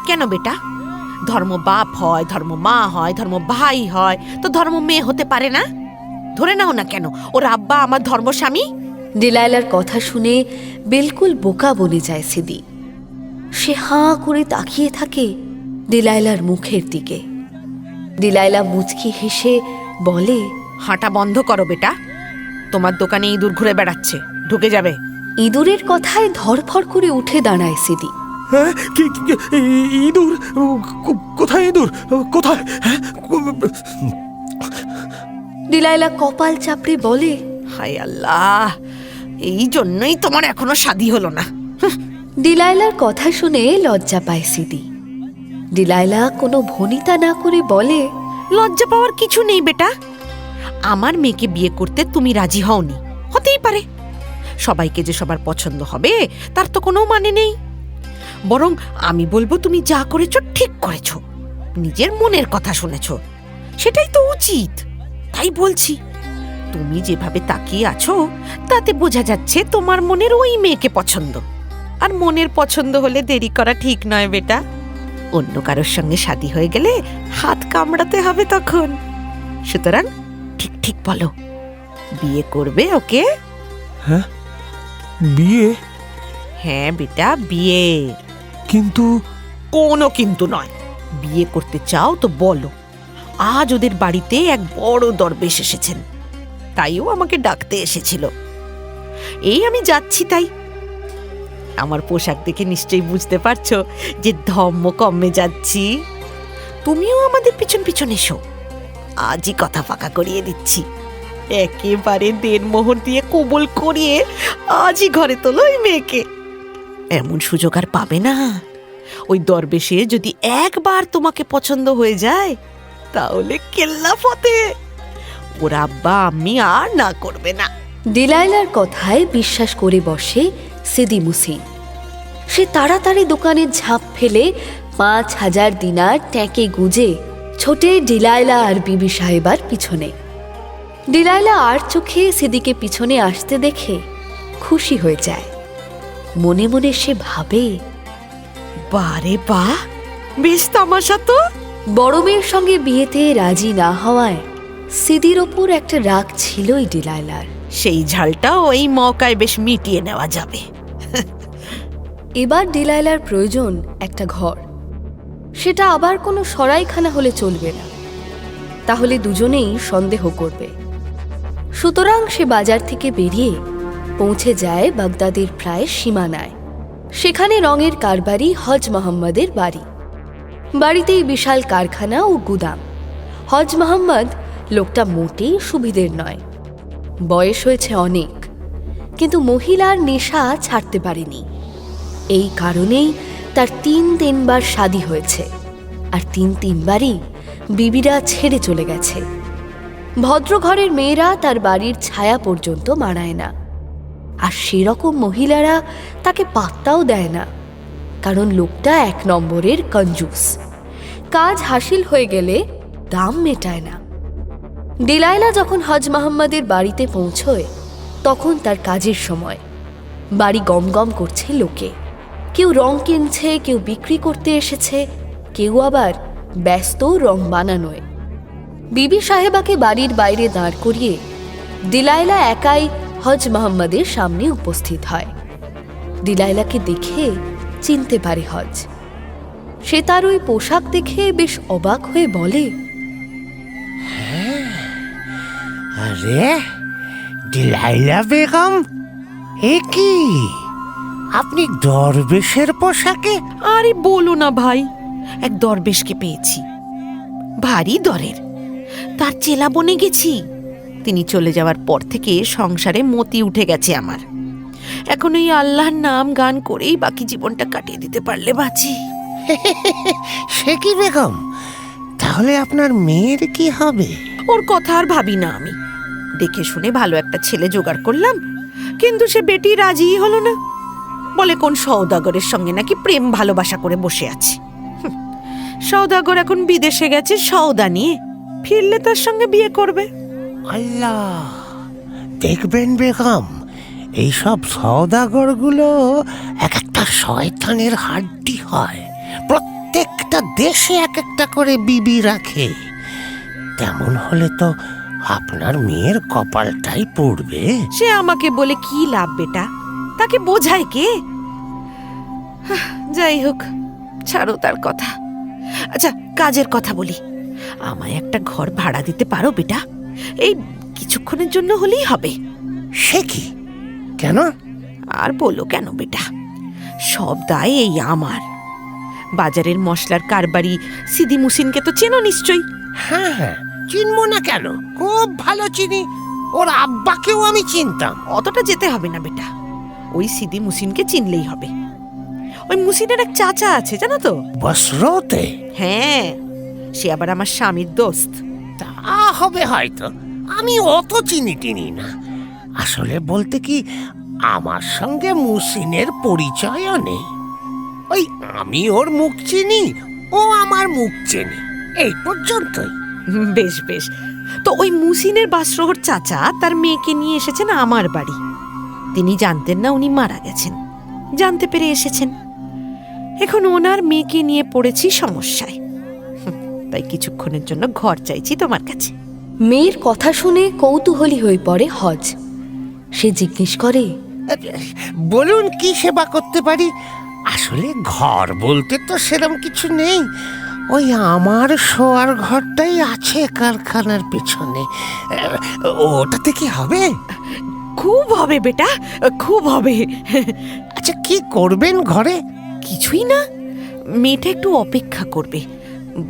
কেন বেটা? ধর্ম বাপ হয়, ধর্ম মা হয়, ধর্ম ভাই হয়, তো ধর্ম মেয়ে হতে পারে না? ধরে নাও না কেন ওর আব্বা আমার ধর্মস্বামী। ডিলাইলার কথা শুনে বিলকুল বোকা বনে যায় সিদি। সে হাঁ করে তাকিয়ে থাকে ডিলাইলার মুখের দিকে। ডিলাইলা মুচকি হেসে বলে, হাঁটা বন্ধ করো বেটা, তোমার দোকানে ইঁদুর ঘুরে বেড়াচ্ছে, ঢুকে যাবে। ইঁদুরের কথায় ধরফর করে উঠে দাঁড়ায় সিদি। হ্যাঁ, ইঁদুর? কোথায় ইঁদুর? কোথায়? ডিলাইলা কপাল চাপড়ে বলে, হায় আল্লাহ, এই জন্যই তোমার এখনো শাদী হলো না। ডিলাইলার কথা শুনে লজ্জা পায় সিদি। ডিলাইলা কোনো ভনিতা না করে বলে, লজ্জা পাওয়ার কিছু নেই বেটা। আমার মেয়েকে বিয়ে করতে তুমি রাজি হওনি, হতেই পারে। সবাইকে যে সবার পছন্দ হবে তার তো কোনো মানে নেই। বরং আমি বলবো তুমি যা করেছো ঠিক করেছো, নিজের মনের কথা শুনেছো, সেটাই তো উচিত। তাই বলছি, তুমি যেভাবে তাকিয়ে আছো তাতে বোঝা যাচ্ছে তোমার মনের ওই মেয়েকে পছন্দ। আর মনের পছন্দ হলে দেরি করা ঠিক নয় বেটা। অন্য কারোর সঙ্গে শাদী হয়ে গেলে হাত কামড়াতে হবে তখন। সুতরাং ঠিক ঠিক বলো, বিয়ে করবে ওকে? হ্যাঁ, বিয়ে? হ্যাঁ বেটা, বিয়ে। কিন্তু? কোনো কিন্তু নয়। বিয়ে করতে চাও তো বলো। আজ ওদের বাড়িতে এক বড় দরবেশ এসেছেন, তাইও আমাকে ডাকতে এসেছিল। এই আমি যাচ্ছি তাই। আমার পোশাক দেখে নিশ্চয়ই বুঝতে পারছো যে ধম্ম কমে যাচ্ছি। তুমিও আমাদের পিছন পিছন এসো, আজই কথা ফাঁকা করিয়ে দিচ্ছি। একেবারে দেড়মোহর দিয়ে কবুল করিয়ে আজই ঘরে তোলো ওই মেয়েকে। এমন সুযোগ আর পাবে না। ওই দরবেশে যদি একবার তোমাকে পছন্দ হয়ে যায় তাহলে কেল্লা ফতে। ওর আব্বা আম্মি আর না করবে না। ডিলাইলার কথায় বিশ্বাস করে বসে সিদি মুসিন। সে তাড়াতাড়ি দোকানে ঝাঁপ ফেলে ৫,০০০ দিনার ট্যাঁকে গুজে ছোটে ডিলাইলা আর বিবি সাহেবার পিছনে। ডিলাইলা আর চোখে সিদিকে পিছনে আসতে দেখে খুশি হয়ে যায়। মনে মনে সে ভাবে, বারে বা, বেশ তামাশা তো। বড় মেয়ের সঙ্গে বিয়েতে রাজি না হওয়ায় সিদির ওপর একটা রাগ ছিলই ডিলাইলার। সেই ঝালটা ওই মৌকায় বেশ মিটিয়ে নেওয়া যাবে। এবার ডিলাইলার প্রয়োজন একটা ঘর। সেটা আবার কোনো সরাইখানা হলে চলবে না, তাহলে দুজনেই সন্দেহ করবে। সুতরাং সে বাজার থেকে বেরিয়ে পৌঁছে যায় বাগদাদের প্রায় সীমানায়। সেখানে রঙের কারবারি হজ মোহাম্মদের বাড়ি। বাড়িতেই বিশাল কারখানা ও গুদাম। হজ মোহাম্মদ লোকটা মোটেই সুবিধের নয়। বয়স হয়েছে অনেক, কিন্তু মহিলার নেশা ছাড়তে পারেনি। এই কারণেই তার ৩বার শাদী হয়েছে, আর ৩বারই বিবিরা ছেড়ে চলে গেছে। ভদ্রঘরের মেয়েরা তার বাড়ির ছায়া পর্যন্ত মানায় না, আর সেরকম মহিলারা তাকে পাত্তাও দেয় না, কারণ লোকটা ১ নম্বরের কঞ্জুস। কাজ হাসিল হয়ে গেলে দাম মেটায় না। ডিলাইলা যখন হজ মোহাম্মদের বাড়িতে পৌঁছয় তখন তার কাজের সময়। বাড়ি গমগম করছে লোকে। কেউ রং কিনছে, কেউ বিক্রি করতে এসেছে, কেউ আবার ব্যস্ত রং বানানোয়। বিবি সাহেবাকে বাড়ির বাইরে দাঁড় করিয়ে ডিলাইলা একাই হজ মোহাম্মদের সামনে উপস্থিত হয়। ডিলাইলাকে দেখে চিনতে পারে হজ। সে তার ওই পোশাক দেখে বেশ অবাক হয়ে বলে, আরে ডিলাইলা বেগম, এ কি আপনি দরবেশের পোশাকে? আরে বলো না ভাই, এক দরবেশকে পেয়েছি, ভারী দরের। তার চেলা বনে গেছি। তিনি চলে যাওয়ার পর থেকে সংসারে মতি উঠে গেছে আমার। এখন এই আল্লাহর নাম গান করেই বাকি জীবনটা কাটিয়ে দিতে পারলে বাঁচি। সে কি বেগম, তাহলে আপনার মেয়ের কি হবে? ওর কথা আর ভাবি না আমি। দেখে শুনে ভালো একটা ছেলে জোগাড় করলাম, কিন্তু সে বেটি রাজিই হলো না। বলে কোন সওদাগরের সঙ্গে নাকি প্রেম ভালোবাসা করে বসে আছে। সওদাগর এখন বিদেশে গেছে সওদা নিয়ে, ফিরলে তার সঙ্গে বিয়ে করবে। আল্লাহ, দেখবেন বেগম, এইসব সওদাগরগুলো এক একটা শয়তানের হাড্ডি হয়। প্রত্যেকটা দেশে এক একটা করে বিবি রাখে। তেমন হলে তো আপনার মেয়ের কপালটাই পড়বে। সে আমাকে বলে কি লাভ বেটা, তাকে বোঝায় কে? যাই হোক, ছাড়ো তার কথা। আচ্ছা, কাজের কথা বলি। আমায় একটা ঘর ভাড়া দিতে পারো বেটা? এই কিছুক্ষণের জন্য হলেই হবে। সে কি, কেন? আর বলো কেন বেটা, সব দায় এই আমার। বাজারের মশলার কারবারি সিদি মুসিনকে তো চেনো নিশ্চয়ই। হ্যাঁ হ্যাঁ, চিনবো না কেন, খুব ভালো চিনি। ওর আব্বাকেও আমি চিনতাম। অতটা যেতে হবে না বেটা, ওই সিদি মুসিনকে চিনলেই হবে। ওই মুসিনের এক চাচা আছে জানো তো, বসরতে। হ্যাঁ, সে আবার আমার স্বামীর দোস্ত। তা হবে হয়তো, আমি অত চিনি না। আসলে বলতে কি, আমার সঙ্গে মুসিনের পরিচয়ও নেই। ওই আমি ওর মুখ চিনি, ও আমার মুখ চেনে, এই পর্যন্তই। বেশ বেশ, তো ওই মুসিনের বাসরোহর চাচা তার মেয়েকে নিয়ে এসেছেন আমার বাড়ি। তিনি জানতেন না উনি মারা গেছেন, জানতে পেরে এসেছেন। এখন ওনার মেয়েকে নিয়ে পড়েছি সমস্যায়। তাই কিছুক্ষণের জন্য ঘর চাইছি তোমার কাছে। মেয়ের কথা শুনে কৌতূহলী হয়ে পড়ে হজ। সে জিজ্ঞেস করে, বলুন কি সেবা করতে পারি? আসলে ঘর বলতে তো সেরকম কিছু নেই। ওই আমার শোয়ার ঘরটাই আছে কারখানার পেছনে, ওটাতে কি হবে? খুব হবে বেটা, খুব হবে। আচ্ছা, কি করবেন ঘরে? কিছুই না, মেয়েটা একটু অপেক্ষা করবে।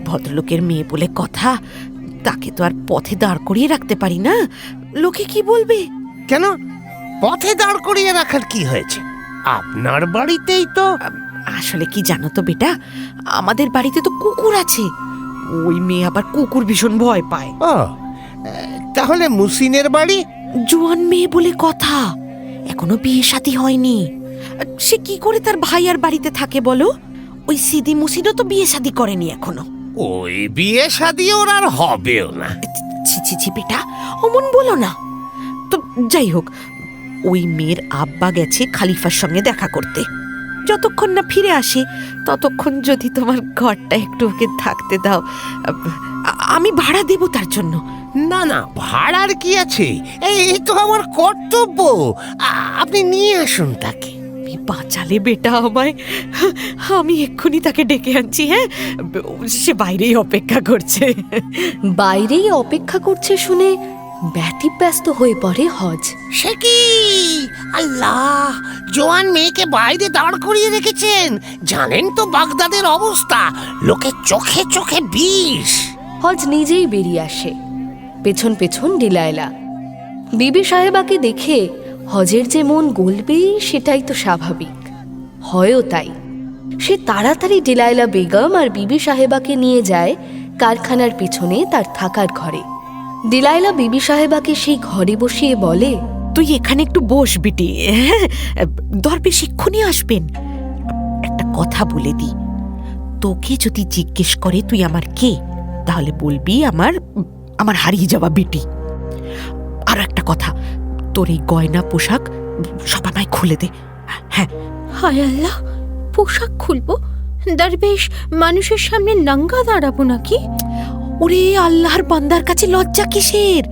ভদ্রলোকের মেয়ে বলে কথা, তাকে তো আর পথে দাঁড় করিয়ে রাখতে পারি না। লোকে কি বলবে? কেন পথে দাঁড় করিয়ে রাখার কি হয়েছে? আপনার বাড়িতেই তো। আসলে কি জানো তো বেটা, আমাদের বাড়িতে তো কুকুর আছে। ওই মেয়ে আবার কুকুর ভীষণ ভয় পায়। ও, তাহলে মুসিনের বাড়ি? জোয়ান মেয়ে বলে কথা, এখনো বিয়ে শাদী হয়নি। সে কি করে তার ভাইয়ার বাড়িতে থাকে বলো? ওই সিদি মুসিনও তো বিয়ে শাদী করেনি এখনো। ওই বিয়ে শাদী ওর আর হবেও না। ছি ছি ছি বেটা, অমন বলো না তো। যাই হোক, ওই মেয়ের আব্বা গেছে খালিফার সঙ্গে দেখা করতে। যতক্ষণ না ফিরে আসে ততক্ষণ যদি তোমার ঘরটা একটু ওকে থাকতে দাও, আমি ভাড়া দেব তার জন্য। না না, ভাড়ার কি আছে, এই তো আমার কর্তব্য। আপনি নিয়ে আসুন তাকে। বাঁচালে বেটা আমায়, আমি এক্ষুনি তাকে ডেকে আনছি। হ্যাঁ, সে বাইরেই অপেক্ষা করছে। বাইরেই অপেক্ষা করছে শুনে ব্যতিব্যস্ত হয়ে পড়ে হজ। সে কি, আল্লাহ, জোয়ান মেয়েকে বাইরে দাঁড় করিয়ে রেখেছেন। জানেন তো বাগদাদের অবস্থা, লোকে চোখে চোখে বিষ। হজ নিজেই বেরিয়ে আসে, পেছন পেছন ডিলাইলা। বিবি সাহেবাকে দেখে হজের যে মন গলবেই সেটাই তো স্বাভাবিক, হয়ও তাই। সে তাড়াতাড়ি ডিলাইলা বেগম আর বিবি সাহেবাকে নিয়ে যায় কারখানার পিছনে তার থাকার ঘরে। ডিলাইলা বিবি সাহেবাকে সেই ঘরে বসিয়ে বলে, তুই এখানে একটু বস বিটি, হ্যাঁ, দরবেশ এক্ষুনি আসবেন। একটা কথা বলে দি, তোকে যদি জিজ্ঞেস করে তুই আমার কে, তাহলে বলবি আমার হারিয়ে যাওয়া বিটি। আর একটা কথা, তোর এই গয়না পোশাক সব আমায় খুলে দে। হ্যাঁ। হায় আল্লাহ, পোশাক খুলবো? দরবেশ মানুষের সামনে নাঙ্গা দাঁড়াবো নাকি? ওরে আল্লাহর বান্দার কাছে লজ্জা কিসের?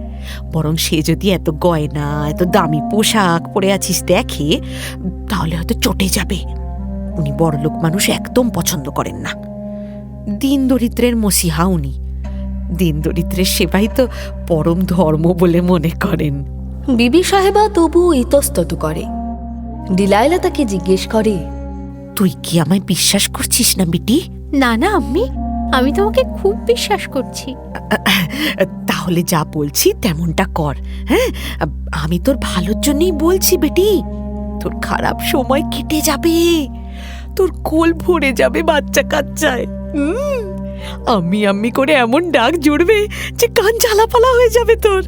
বরং সে যদি এত গয়না এত দামি পোশাক পরে আছিস দেখে, তাহলে হয়তো চটে যাবে। উনি বড়লোক মানুষ একদম পছন্দ করেন না। দিন দরিদ্রের মসিহা উনি, দিন দরিদ্রের সেবাই তো পরম ধর্ম বলে মনে করেন। বিবি সাহেবা তবু ইতস্তত করে। ডিলাইলা তাকে জিজ্ঞেস করে, তুই কি আমায় বিশ্বাস করছিস না বিটি? না না আম্মি, আমি তোমাকে খুব বিশ্বাস করছি। তাহলে তাহলে যা বলছি তেমনটা কর। হ্যাঁ, আমি তোর ভালোর জন্যই বলছি বেটি। তোর খারাপ সময় কেটে যাবে, তোর কোল ভরে যাবে বাচ্চা কাচ্চায়। আমি আমি করে এমন ডাক জুড়বে যে কান ঝালাপালা হয়ে যাবে তোর।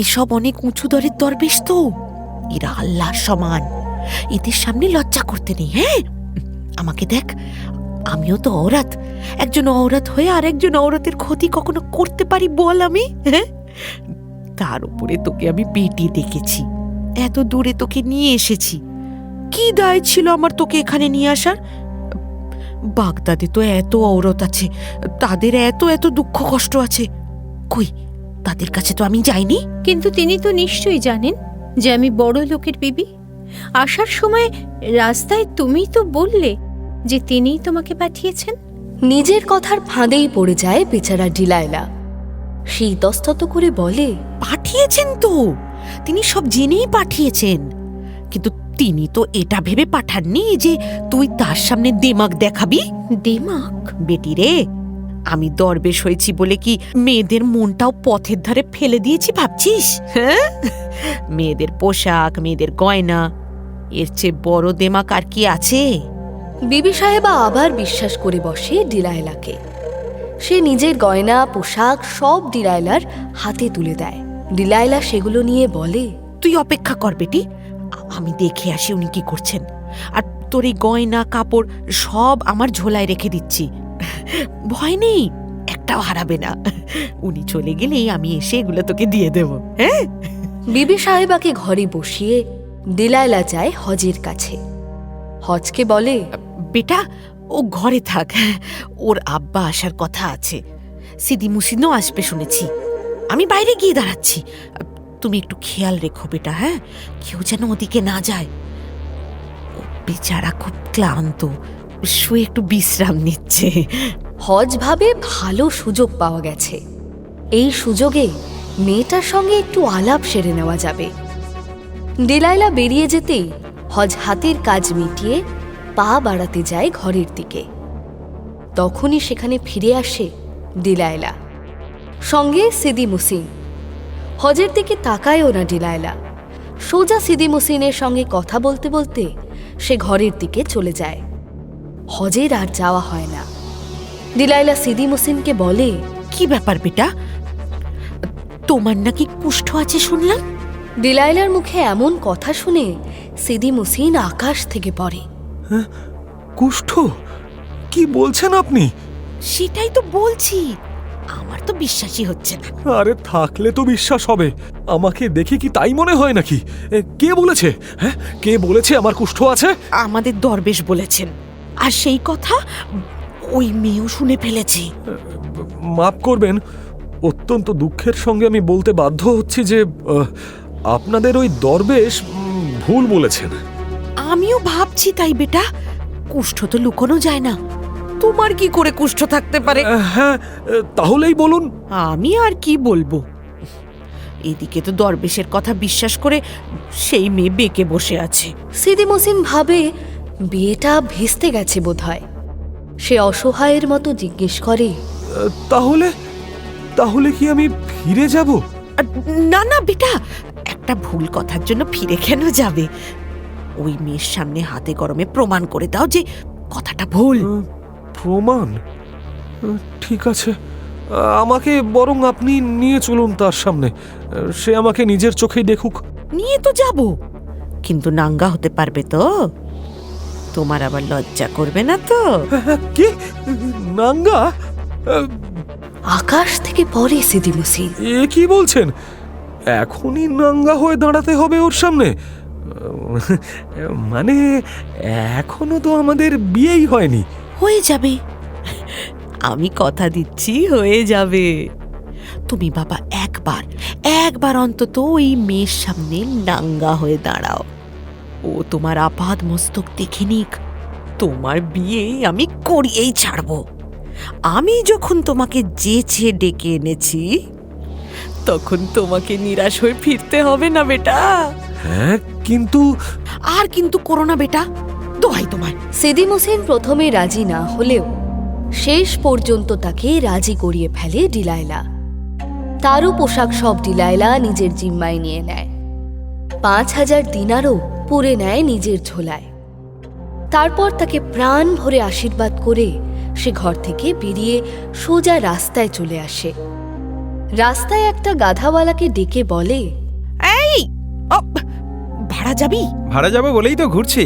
এসব অনেক উঁচু দরের দরবেশ তো, এরা আল্লাহর সমান, এদের সামনে লজ্জা করতে নেই। হ্যাঁ, আমাকে দেখ, আমিও তো ঔরত। একজন ঔরত হয়ে আর একজন ঔরতের ক্ষতি কখনো করতে পারি বল আমি? হ্যাঁ, তার উপরে তোকে আমি বেটি দেখেছি, এত দূরে তোকে নিয়ে এসেছি। কি দায় ছিল আমার তোকে এখানে নিয়ে আসার? বাগদাদে তো এত ঔরত আছে, তাদের এত এত দুঃখ কষ্ট আছে, কই তাদের কাছে তো আমি যাইনি। কিন্তু তিনি তো নিশ্চয়ই জানেন যে আমি বড় লোকের বিবি। আসার সময় রাস্তায় তুমি তো বললে যে তিনিই তোমাকে পাঠিয়েছেন। নিজের কথার ফাঁদেই পড়ে যায় বেচারা ডিলাইলা। সে ইতস্তত করে বলে, পাঠিয়েছেন তো, তিনি সব জেনেই পাঠিয়েছেন, কিন্তু তিনি তো এটা ভেবে পাঠাননি যে তুই তার সামনে দেমাক দেখাবি। দেমাক? বেটি রে, আমি দরবেশ হয়েছি বলে কি মেয়েদের মনটাও পথের ধারে ফেলে দিয়েছি ভাবছিস? হ্যাঁ, মেয়েদের পোশাক, মেয়েদের গয়না, এর চেয়ে বড় দেমাক আর কি আছে? বিবি সাহেবা আবার বিশ্বাস করে বসে ডিলাইলাকে। সে নিজের গয়না পোশাক সব ডিলাইলার হাতে তুলে দেয়। ডিলাইলা সেগুলো নিয়ে বলে, তুই অপেক্ষা কর বেটি, আমি দেখে আসি উনি কি করছেন। আর তোর এই গয়না কাপড় সব আমার ঝোলায় রেখে দিচ্ছি, ভয় নেই, একটাও হারাবে না। উনি চলে গেলেই আমি এসে এগুলো তোকে দিয়ে দেব। হ্যাঁ, বিবি সাহেবাকে ঘরে বসিয়ে ডিলাইলা যায় হজের কাছে। হজকে বলে, বেটা ও ঘরে থাক, ওর আব্বা আসার কথা আছে, সিদি মুসিনও আসবে শুনেছি, আমি বাইরে গিয়ে দাঁড়াচ্ছি। তুমি একটু খেয়াল রেখো বেটা, হ্যাঁ, কেউ যেন ওদিকে না যায়। ও বেচারা খুব ক্লান্ত, শুয়ে একটু বিশ্রাম নিচ্ছে। হজ ভাবে ভালো সুযোগ পাওয়া গেছে, এই সুযোগে মেয়েটার সঙ্গে একটু আলাপ সেরে নেওয়া যাবে। ডিলাইলা বেরিয়ে যেতেই হজ হাতের কাজ মিটিয়ে পা বাড়াতে যায় ঘরের দিকে। তখনই সেখানে ফিরে আসে ডিলাইলা, সঙ্গে সিদি মুসিন। হজের দিকে তাকায়ও না ডিলাইলা, সোজা সিদি মুসিনের সঙ্গে কথা বলতে বলতে সে ঘরের দিকে চলে যায়। হজের আর যাওয়া হয় না। ডিলাইলা সিদি মুসিনকে বলে, কি ব্যাপার বেটা, তোমার নাকি কুষ্ঠ আছে শুনলাম? ডিলাইলার মুখে এমন কথা শুনে সিদি মুসিন আকাশ থেকে পড়ে। কুষ্ঠ? কি বলছেন আপনি? সেটাই তো বলছি, আমার তো বিশ্বাসই হচ্ছে না। আরে থাকলে তো বিশ্বাস হবে, আমাকে দেখে কি তাই মনে হয় নাকি? কে বলেছে? হ্যাঁ, কে বলেছে আমার কুষ্ঠ আছে? আমাদের দরবেশ বলেছেন, আর সেই কথা ওই মেয়েও শুনে ফেলেছে। মাফ করবেন, অত্যন্ত দুঃখের সঙ্গে আমি বলতে বাধ্য হচ্ছি যে আপনাদের ওই দরবেশ ভুল বলেছেন। আমিও ভাবছি তাই বেটা, কুষ্ঠ তো লুকোনো যায় না, তোমার কি করে কুষ্ঠ থাকতে পারে? হ্যাঁ, তাহলেই বলুন। আমি আর কি বলবো, এদিকে তো দরবেশের কথা বিশ্বাস করে সেই মেয়ে বেঁকে বসে আছে। সিদি মুসিন ভাবে বিয়েটা ভেস্তে গেছে বোধহয়। সে অসহায়ের মতো জিজ্ঞেস করে, তাহলে তাহলে কি আমি ফিরে যাব? না না বেটা, একটা ভুল কথার জন্য ফিরে কেন যাবে? ওই মেয়ের সামনে হাতে গরমে প্রমাণ করে দাও যে কথাটা ভুল। প্রমাণ? ঠিক আছে, আমাকে বরং আপনি নিয়ে চলুন তার সামনে, সে আমাকে নিজের চোখেই দেখুক। নিয়ে তো যাব, কিন্তু নাঙ্গা হতে পারবে তো? তোমার আবার লজ্জা করবে না তো? কি নাঙ্গা? আকাশ থেকে পড়ে সিদি মুসিন। এ কি বলছেন? এখনই নাঙ্গা হয়ে দাঁড়াতে হবে ওর সামনে? মানে এখনো তো আমাদের বিয়েই হয়নি। হয়ে যাবে, আমি কথা দিচ্ছি হয়ে যাবে। তুমি বাবা একবার অন্তত ওই মেয়ের সামনে নাঙ্গা হয়ে দাঁড়াও, ও তোমার আপাদ মস্তক দেখে নিক, তোমার বিয়ে আমি করিয়েই ছাড়বো। আমি যখন তোমাকে যেচে ডেকে এনেছি, তখন তোমাকে নিরাশ হয়ে ফিরতে হবে না বেটা। হ্যাঁ, কিন্তু আর কিন্তু করো না বেটা, দোহাই তোমায়। সিদি মুসিন প্রথমে রাজি না হলেও শেষ পর্যন্ত তাকে রাজি করিয়ে ফেলে ডিলাইলা। তারও পোশাক সব ডিলাইলা নিজের জিম্মায় নিয়ে নেয়। 5,000 দিনারও পুরে নেয় নিজের ঝোলায়। তারপর তাকে প্রাণ ভরে আশীর্বাদ করে সে ঘর থেকে বেরিয়ে সোজা রাস্তায় চলে আসে। রাস্তায় একটা গাধাওয়ালাকে ডেকে বলে, এই ভাড়া যাবি? ভাড়া যাবো বলেই তো ঘুরছি।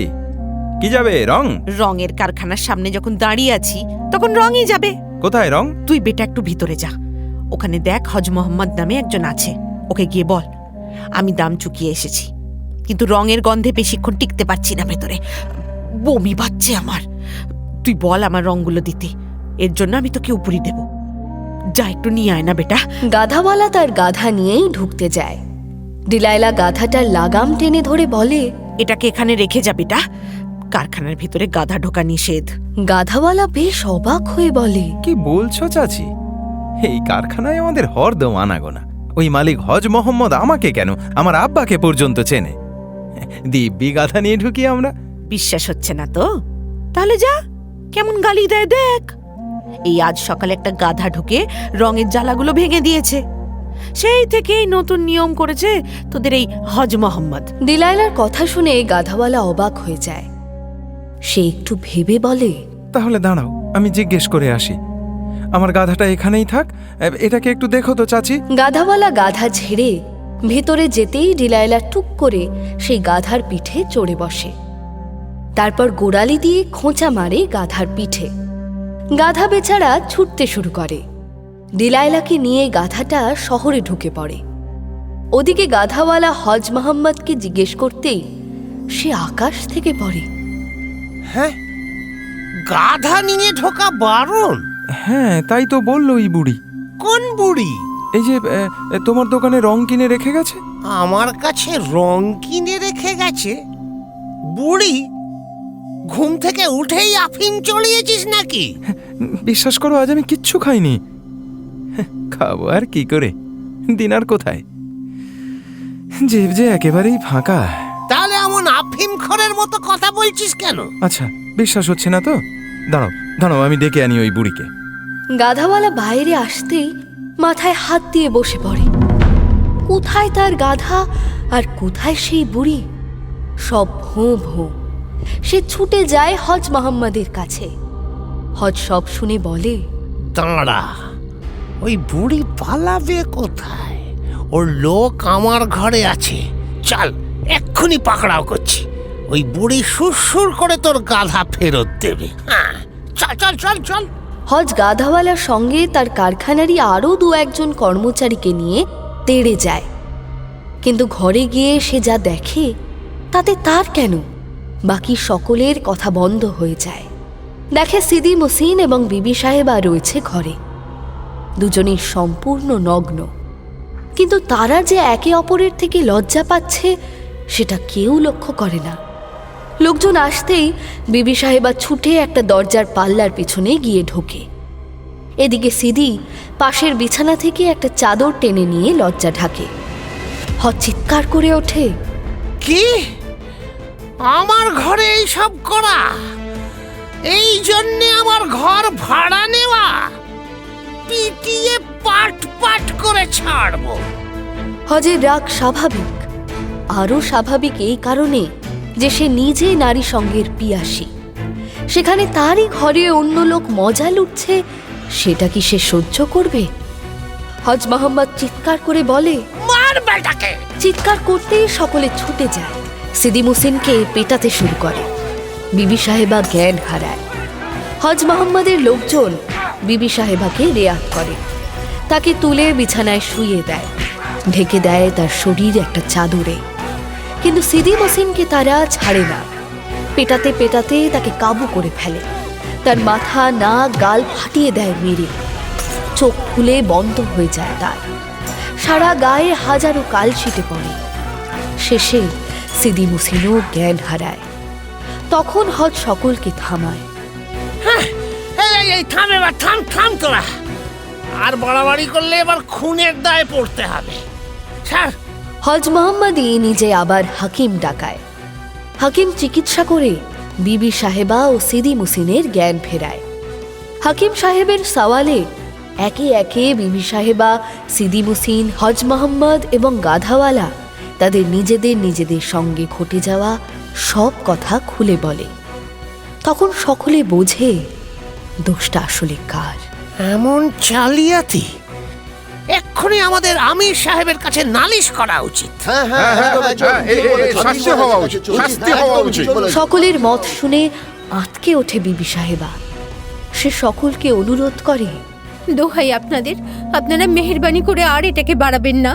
কি যাবে? রং? রঙের কারখানার সামনে যখন দাঁড়িয়ে আছি তখন রঙই যাবে। কোথায় রং? তুই বেটা একটু ভিতরে যা, ওখানে দেখ হজ মোহাম্মদ নামে একজন আছে, ওকে গিয়ে বল আমি দাম চুকিয়ে এসেছি, কিন্তু রঙের গন্ধে বেশিক্ষণ টিকতে পারছি না, ভেতরে বমি পাচ্ছে আমার। তুই বল আমার রঙগুলো দিতে, এর জন্য আমি তোকে উপরি দেব। যা একটু নিয়ে আয় না বেটা। গাধাওয়ালা তার গাধা নিয়েই ঢুকতে যায়। ডিলাইলা গাধাটার লাগাম টেনে ধরে বলে, এটাকে এখানে রেখে যা বেটা, কারখানার ভিতরে গাধা ঢোকা নিষেধ। গাধাওয়ালা বেশ অবাক হয়ে বলে, কি বলছো চাচি? এই কারখানায় আমাদের হরদম আনাগোনা। ওই মালিক হজ মোহাম্মদ আমাকে কেন, আমার আব্বাকে পর্যন্ত চেনে। দিব্যি গাধা নিয়ে ঢুকি আমরা। বিশ্বাস হচ্ছে না তো? তাহলে যা, কেমন গালি দেয় দেখ। এই আজ সকালে একটা গাধা ঢুকে রঙের জ্বালাগুলো ভেঙে দিয়েছে, সেই থেকেই নতুন নিয়ম করেছে তোদের এই হজ মোহাম্মদ। ডিলাইলার কথা শুনে গাধাওয়ালা অবাক হয়ে যায়। সে একটু ভেবে বলে, তাহলে দাঁড়াও, আমি জিজ্ঞেস করে আসি। আমার গাধাটা এখানেই থাক, এটাকে একটু দেখো তো চাচি। গাধাওয়ালা গাধা ছেড়ে ভেতরে যেতেই ডিলাইলা টুক করে সেই গাধার পিঠে চড়ে বসে। তারপর গোড়ালি দিয়ে খোঁচা মারে গাধার পিঠে। গাধা বেচারা ছুটতে শুরু করে। ডিলাইলাকে নিয়ে গাধাটা শহরে ঢুকে পড়ে। ওদিকে গাধাওয়ালা হজ মোহাম্মদকে জিজ্ঞেস করতেই সে আকাশ থেকে পড়ে। হ্যাঁ, গাধা নিয়ে ঢোকা বারণ? হ্যাঁ, তাই তো বললো এই বুড়ি। কোন বুড়ি? এই যে তোমার দোকানে রং কিনে রেখে গেছে। আমার কাছে রং কিনে রেখে গেছে? বুড়ি? ঘুম থেকে উঠেই আফিম চড়িয়েছিস নাকি? বিশ্বাস করো, আজ আমি কিচ্ছু খাইনি। খাবো আর কি করে, দিনার কোথায়? জিভ যে একেবারেই ফাঁকা। তাহলে এমন আফিম খোরের মতো কথা বলছিস কেন? আচ্ছা, বিশ্বাস হচ্ছে না তো? দাঁড়াও দাঁড়াও, আমি ডেকে আনি ওই বুড়িকে। গাধাওয়ালা বাইরে আসতেই মাথায় হাত দিয়ে বসে পড়ে। কোথায় তার গাধা আর কোথায় সেই বুড়ি? সব ভোঁ ভোঁ। সে ছুটে যায় হজ মোহাম্মদের কাছে। হজ সব শুনে বলে, দাঁড়া, ওই বুড়ি পালাবে কোথায়? ওর লোক আমার ঘরে আছে, চল এক্ষুনি পাকড়াও করছি। ওই বুড়ি সুরসুর করে তোর গাধা ফেরত দেবে। হ্যাঁ, চল চল চল চল। হজ গাধাওয়ালার সঙ্গে তার কারখানারই আরও 2-1 কর্মচারীকে নিয়ে তেড়ে যায়। কিন্তু ঘরে গিয়ে সে যা দেখে তাতে তার কেন, বাকি সকলের কথা বন্ধ হয়ে যায়। দেখে সিদি মুসিন এবং বিবি সাহেবা রয়েছে ঘরে, দুজনেই সম্পূর্ণ নগ্ন। কিন্তু তারা যে একে অপরের থেকে লজ্জা পাচ্ছে সেটা কেউ লক্ষ্য করে না। লোকজন আসতেই বিবি সাহেবা ছুটে একটা দরজার পাল্লার পিছনে গিয়ে ঢোকে। এদিকে সিদি পাশের বিছানা থেকে একটা চাদর টেনে নিয়ে লজ্জা ঢাকে। হজ চিৎকার করে ওঠে, কি আমার ঘরে এইসব করা? এই জন্যে আমার ঘর ভাড়া নেওয়া? পিটিয়ে পাট পাট করে ছাড়বো। হজের রাগ স্বাভাবিক, আরও স্বাভাবিক এই কারণে যে সে নিজে নারী সঙ্গের পিয়াসী। সেখানে তারই ঘরে অন্য লোক মজা লুটছে, সেটা কি সে সহ্য করবে? হজ মোহাম্মদ চিৎকার করে বলে, মার বেটাকে! চিৎকার করতেই সকলে ছুটে যায়, সিদি মুসিনকে পেটাতে শুরু করে। বিবি সাহেবা জ্ঞান হারায়। হজ মোহাম্মদের লোকজন বিবি সাহেবাকে রেয়াত করে, তাকে তুলে বিছানায় শুইয়ে দেয়, ঢেকে দেয় তার শরীর একটা চাদরে। কিন্তু সিদি মুসিনকে তারা ছাড়ে না, পেটাতে পেটাতে তাকে কাবু করে ফেলে। তার মাথা নাক গাল ফাটিয়ে দেয় মেরে, চোখ ফুলে বন্ধ হয়ে যায় তার, সারা গায়ে হাজারো কালশিটে পড়ে। শেষে সিদি মুসিনও জ্ঞান হারায়। তখন হজ সকলকে থামায়। থাম এবার, থাম থাম তোরা, আর বাড়াবাড়ি করলে এবার খুনের দায়ে পড়তে হবে। হজ মোহাম্মদই নিজে আবার হাকিম ডাকায়। হাকিম চিকিৎসা করে বিবি সাহেবা ও সিদি মুসিনের জ্ঞান ফেরায়। হাকিম সাহেবের সওয়ালে একে একে বিবি সাহেবা, সিদি মুসিন, হজ মোহাম্মদ এবং গাধাওয়ালা তাদের নিজেদের সঙ্গে ঘটে যাওয়া সব কথা খুলে বলে। তখন সকলে বোঝে দোষটা আসলে কার। এমন জালিয়াতি! এক্ষুনি আমাদের আমির সাহেবের কাছে নালিশ করা উচিত। শাস্তি হওয়া উচিত, শাস্তি হওয়া উচিত। সকলের মত শুনে আঁতকে ওঠে বিবি সাহেবা। সে সকলকে অনুরোধ করে, দোহাই আপনাদের, আপনারা মেহেরবানি করে আর এটাকে বাড়াবেন না,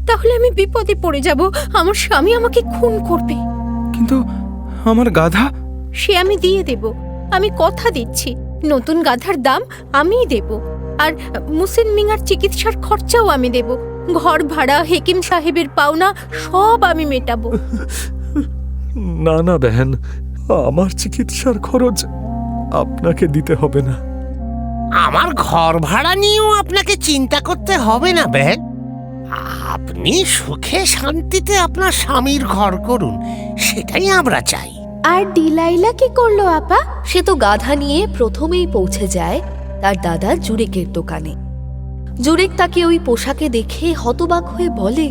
তাহলে আমি বিপদে পড়ে যাব। আমার স্বামী আমাকে খুন করবে। কিন্তু আমার গাধা? সে আমি দিয়ে দেব, আমি কথা দিচ্ছি। নতুন গাধার দাম আমিই দেব, আর মুসিন মিয়ার চিকিৎসার খরচাও আমি দেব। ঘর ভাড়া, হেকিম সাহেবের পাওনা সব আমি মেটাবো। না না বেহেন, আমার চিকিৎসার খরচ আপনাকে দিতে হবে না। আমার ঘর ভাড়া নিয়েও আপনাকে চিন্তা করতে হবে না বেন। আপনি সুখে শান্তিতে আপনার স্বামীর ঘর করুন, সেটাই আমরা চাই। আর ডিলাইলা কি করলো আপা? সে তো গাধা নিয়ে প্রথমেই পৌঁছে যায় তার দাদা জুরেকের দোকানে। জুরেক তাকে ওই পোশাকে দেখে হতবাক হয়ে বলে,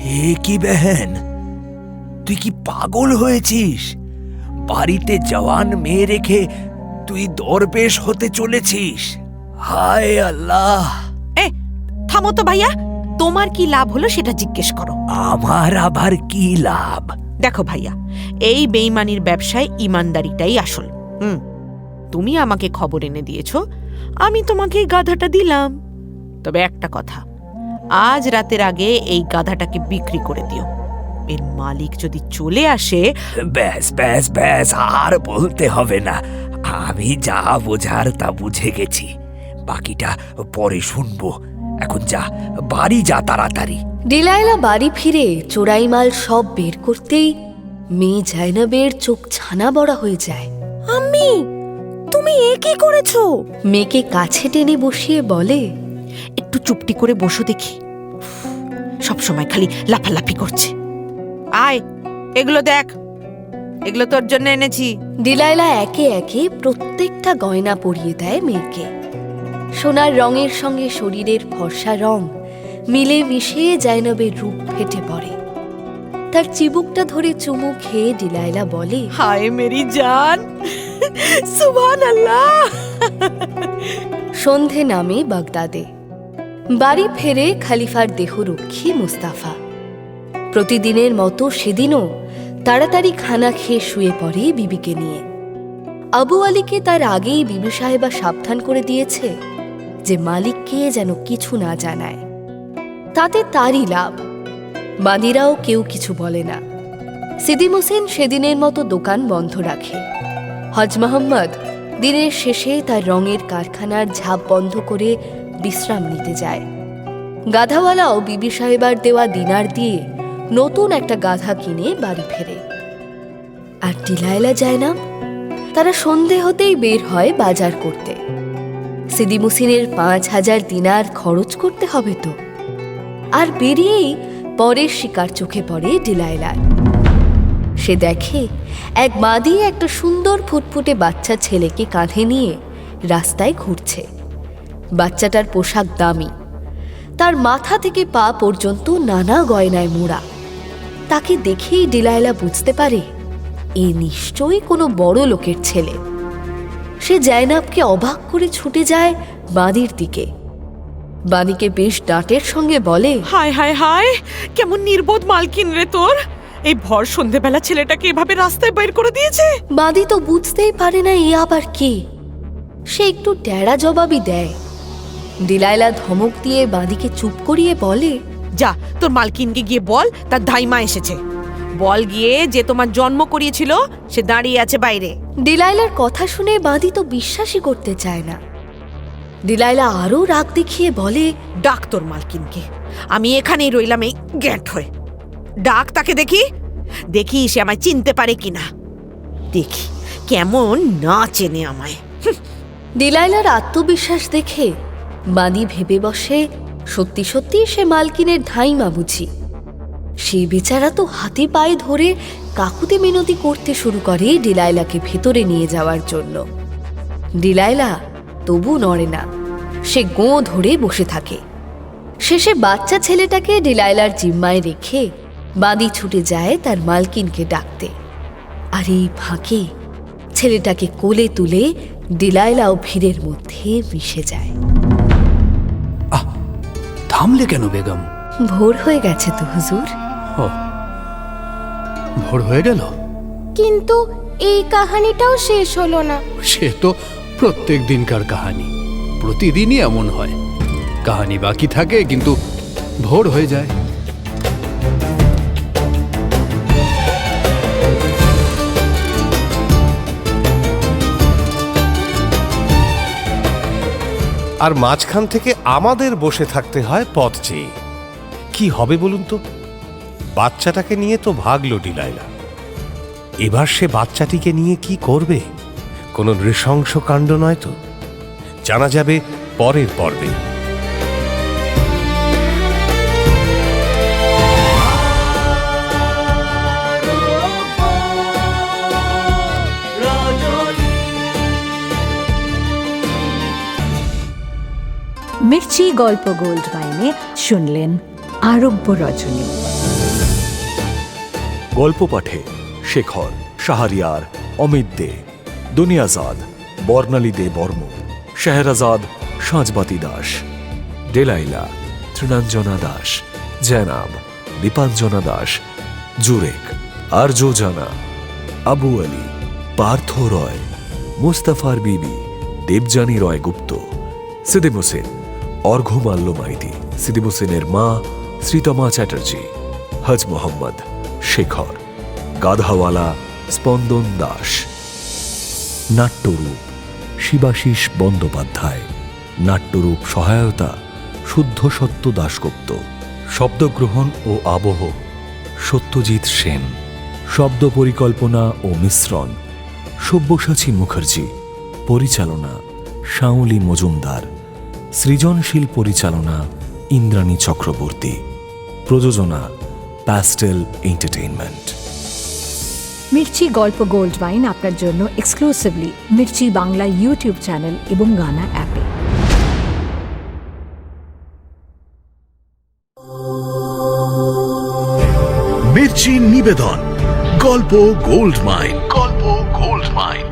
হে কি বেহেন, তুই কি পাগল হয়েছিস? বাড়িতে জওয়ান মেয়ে রেখে তুই দরবেশ হতে চলেছিস? হায় আল্লাহ! থামো তো ভাইয়া, তোমার কি লাভ হলো সেটা জিজ্ঞেস করো। আমার আবার কি লাভ? দেখো ভাইয়া, এই বেইমানির ব্যবসায় ইমানদারিটাই আসল। তুমি আমাকে খবর এনে দিয়েছো, আমি তোমাকে এই গাধাটা দিলাম। তবে একটা কথা, আজ রাতের আগে এই গাধাটাকে বিক্রি করে দিও। এর মালিক যদি চলে আসে। ব্যাস ব্যাস ব্যাস, আর বলতে হবে না। আমি যা বোঝার তা বুঝে গেছি, বাকিটা পরে শুনবো। এখন যা, বাড়ি যা তাড়াতাড়ি। ডিলাইলা বাড়ি ফিরে চোরাই মাল সব বের করতেই মেয়ে জাইনাবের চোখ ছানা বড়া হয়ে যায়। আম্মি, তুমি এ কি করেছো? মেয়েকে কাছে টেনে বসিয়ে বলে, একটু চুপটি করে বসো দেখি, সব সময় খালি লাফালাফি করছে। আয়, এগুলো দেখ, এগুলো তোর জন্য এনেছি। ডিলাইলা একে একে প্রত্যেকটা গয়না পরিয়ে দেয় মেয়েকে। সোনার রঙের সঙ্গে শরীরের ফর্সা রং মিলে মিশিয়ে জাইনাবের রূপ ফেটে পড়ে। তার চিবুকটা ধরে চুমু খেয়ে ডিলাইলা বলে, হায় মেরি জান, সুবহানাল্লাহ। সন্ধে নামে বাগদাদে। বাড়ি ফেরে খলিফার দেহরক্ষী মুস্তাফা। প্রতিদিনের মতো সেদিনও তাড়াতাড়ি খানা খেয়ে শুয়ে পড়ে বিবিকে নিয়ে। আবু আলীকে তার আগেই বিবি সাহেবা সাবধান করে দিয়েছে যে মালিককে যেন কিছু না জানায়, তাতে তারই লাভ। বাদীরাও কেউ কিছু বলে না। সিদি মুসিন সেদিনের মতো দোকান বন্ধ রাখে। হজ মোহাম্মদ দিনের শেষে তার রঙের কারখানার ঝাঁপ বন্ধ করে বিশ্রাম নিতে যায়। গাধাওয়ালাও বিবি সাহেবার দেওয়া দিনার দিয়ে নতুন একটা গাধা কিনে বাড়ি ফেরে। আর ডিলাইলা জায়নাব, তারা সন্ধে হতেই বের হয় বাজার করতে। সিদি মুসিনের ৫,০০০ দিনার খরচ করতে হবে তো। আর বেরিয়েই পরের শিকার চোখে পড়ে ডিলাইলার। সে দেখে এক মাদি একটা সুন্দর ফুটফুটে বাচ্চা ছেলেকে কাঁধে নিয়ে রাস্তায় ঘুরছে। বাচ্চাটার পোশাক দামি, তার মাথা থেকে পা পর্যন্ত নানা গয়নায় মোড়া। তাকে দেখেই ডিলাইলা বুঝতে পারে এ নিশ্চয়ই কোনো বড় লোকের ছেলে। সে জাইনাবকে অবাক করে ছুটে যায় বাঁদির দিকে। বাঁদিকে বেশ ডাঁটের সঙ্গে বলে, হায় হায় হায়, কেমন নির্বোধ মালকিন রে তোর! এই ভর সন্ধেবেলা ছেলেটাকে এভাবে রাস্তায় বের করে দিয়েছে। বাঁদি তো বুঝতেই পারে না এ আবার কে। সে একটু টেরা জবাবই দেয়। ডিলাইলা ধমক দিয়ে বাঁদিকে চুপ করিয়ে বলে, যা, তোর মালকিনকে গিয়ে বল তার ধাইমা এসেছে। বল গিয়ে যে তোমার জন্ম করিয়েছিল সে দাঁড়িয়ে আছে বাইরে। ডিলাইলার কথা শুনে বাঁদি তো বিশ্বাসই করতে চায় না। ডিলাইলা আরো রাগ দেখিয়ে বলে, ডাক তোর মালকিনকে, আমি এখানেই রইলাম এই গ্যাট হয়ে। ডাক তাকে, দেখি দেখি সে আমায় চিনতে পারে কিনা, দেখি কেমন না চেনে আমায়। ডিলাইলার আত্মবিশ্বাস দেখে বাঁদি ভেবে বসে সত্যি সত্যি সে মালকিনের ধাইমা বুঝি। সেই বেচারা তো হাতে পায়ে ধরে কাকুতি মিনতি করতে শুরু করে ডিলাইলাকে ভেতরে নিয়ে যাওয়ার জন্য। ডিলাইলা তবু নড়ে না। সে গোঁ ধরে বসে থাকে। শেষে বাচ্চা ছেলেটাকে ডিলাইলার জিম্মায় রেখে বাদী ছুটে যায় তার মালকিনকে ডাকতে। আর এই ফাঁকে ছেলেটাকে কোলে তুলে ডিলাইলাও ভিড়ের মধ্যে মিশে যায়। থামলে কেন বেগম? ভোর হয়ে গেছে তো হুজুর। ভোর হয়ে গেল? কিন্তু এই কাহিনীটাও শেষ হলো না। সে তো প্রত্যেক দিনকার কাহিনী, প্রতিদিনই এমন হয়। কাহিনী বাকি থাকে কিন্তু ভোর হয়ে যায়। আর মাঝখান থেকে আমাদের বসে থাকতে হয় পথ চেয়ে। কি হবে বলুন তো? বাচ্চাটাকে নিয়ে তো ভাগলো ডিলাইলা, এবার সে বাচ্চাটিকে নিয়ে কি করবে? কোনো নৃশংস কাণ্ড নয় তো? জানা যাবে পরের পর্বে। মির্চি গল্প গোল্ড মাইনে শুনলেন আরব্য রজনী। গল্প পাঠে শেখর, শাহরিয়ার, অমিত দে, দুনিয়াজাদ, বর্ণালী দে বর্মন, শেহরাজাদ, সাঁজবাতি দাস, ডেলাইলা, তৃণাঞ্জনা দাস, জেনাব, দীপাঞ্জনা দাস, জুরেক, আর্য জানা, আবু আলী, পার্থ রয়, মুস্তাফার বিবি, দেবযানী রয় গুপ্ত, সিদিম হোসেন, অর্ঘ্যমাল্য মাইতি, সিদিম হোসেনের মা শ্রীতমা চ্যাটার্জি, হজ মোহাম্মদ, শেখর, গাধাওয়ালা, স্পন্দন দাস। নাট্যরূপ শিবাশিস বন্দ্যোপাধ্যায়, নাট্যরূপ সহায়তা শুদ্ধ সত্য দাশগুপ্ত, শব্দগ্রহণ ও আবহ সত্যজিৎ সেন, শব্দ পরিকল্পনা ও মিশ্রণ সব্যসাচী মুখার্জি, পরিচালনা শাওলি মজুমদার, সৃজনশীল পরিচালনা ইন্দ্রাণী চক্রবর্তী, প্রযোজনা প্যাস্টেল এন্টারটেইনমেন্ট। মির্চি গল্প গোল্ড মাইন আপনার জন্য exclusively Mirchi Bangla YouTube channel এবং গানা অ্যাপে। মির্চি নিবেদন গল্প গোল্ড মাইন। গল্প গোল্ড মাইন।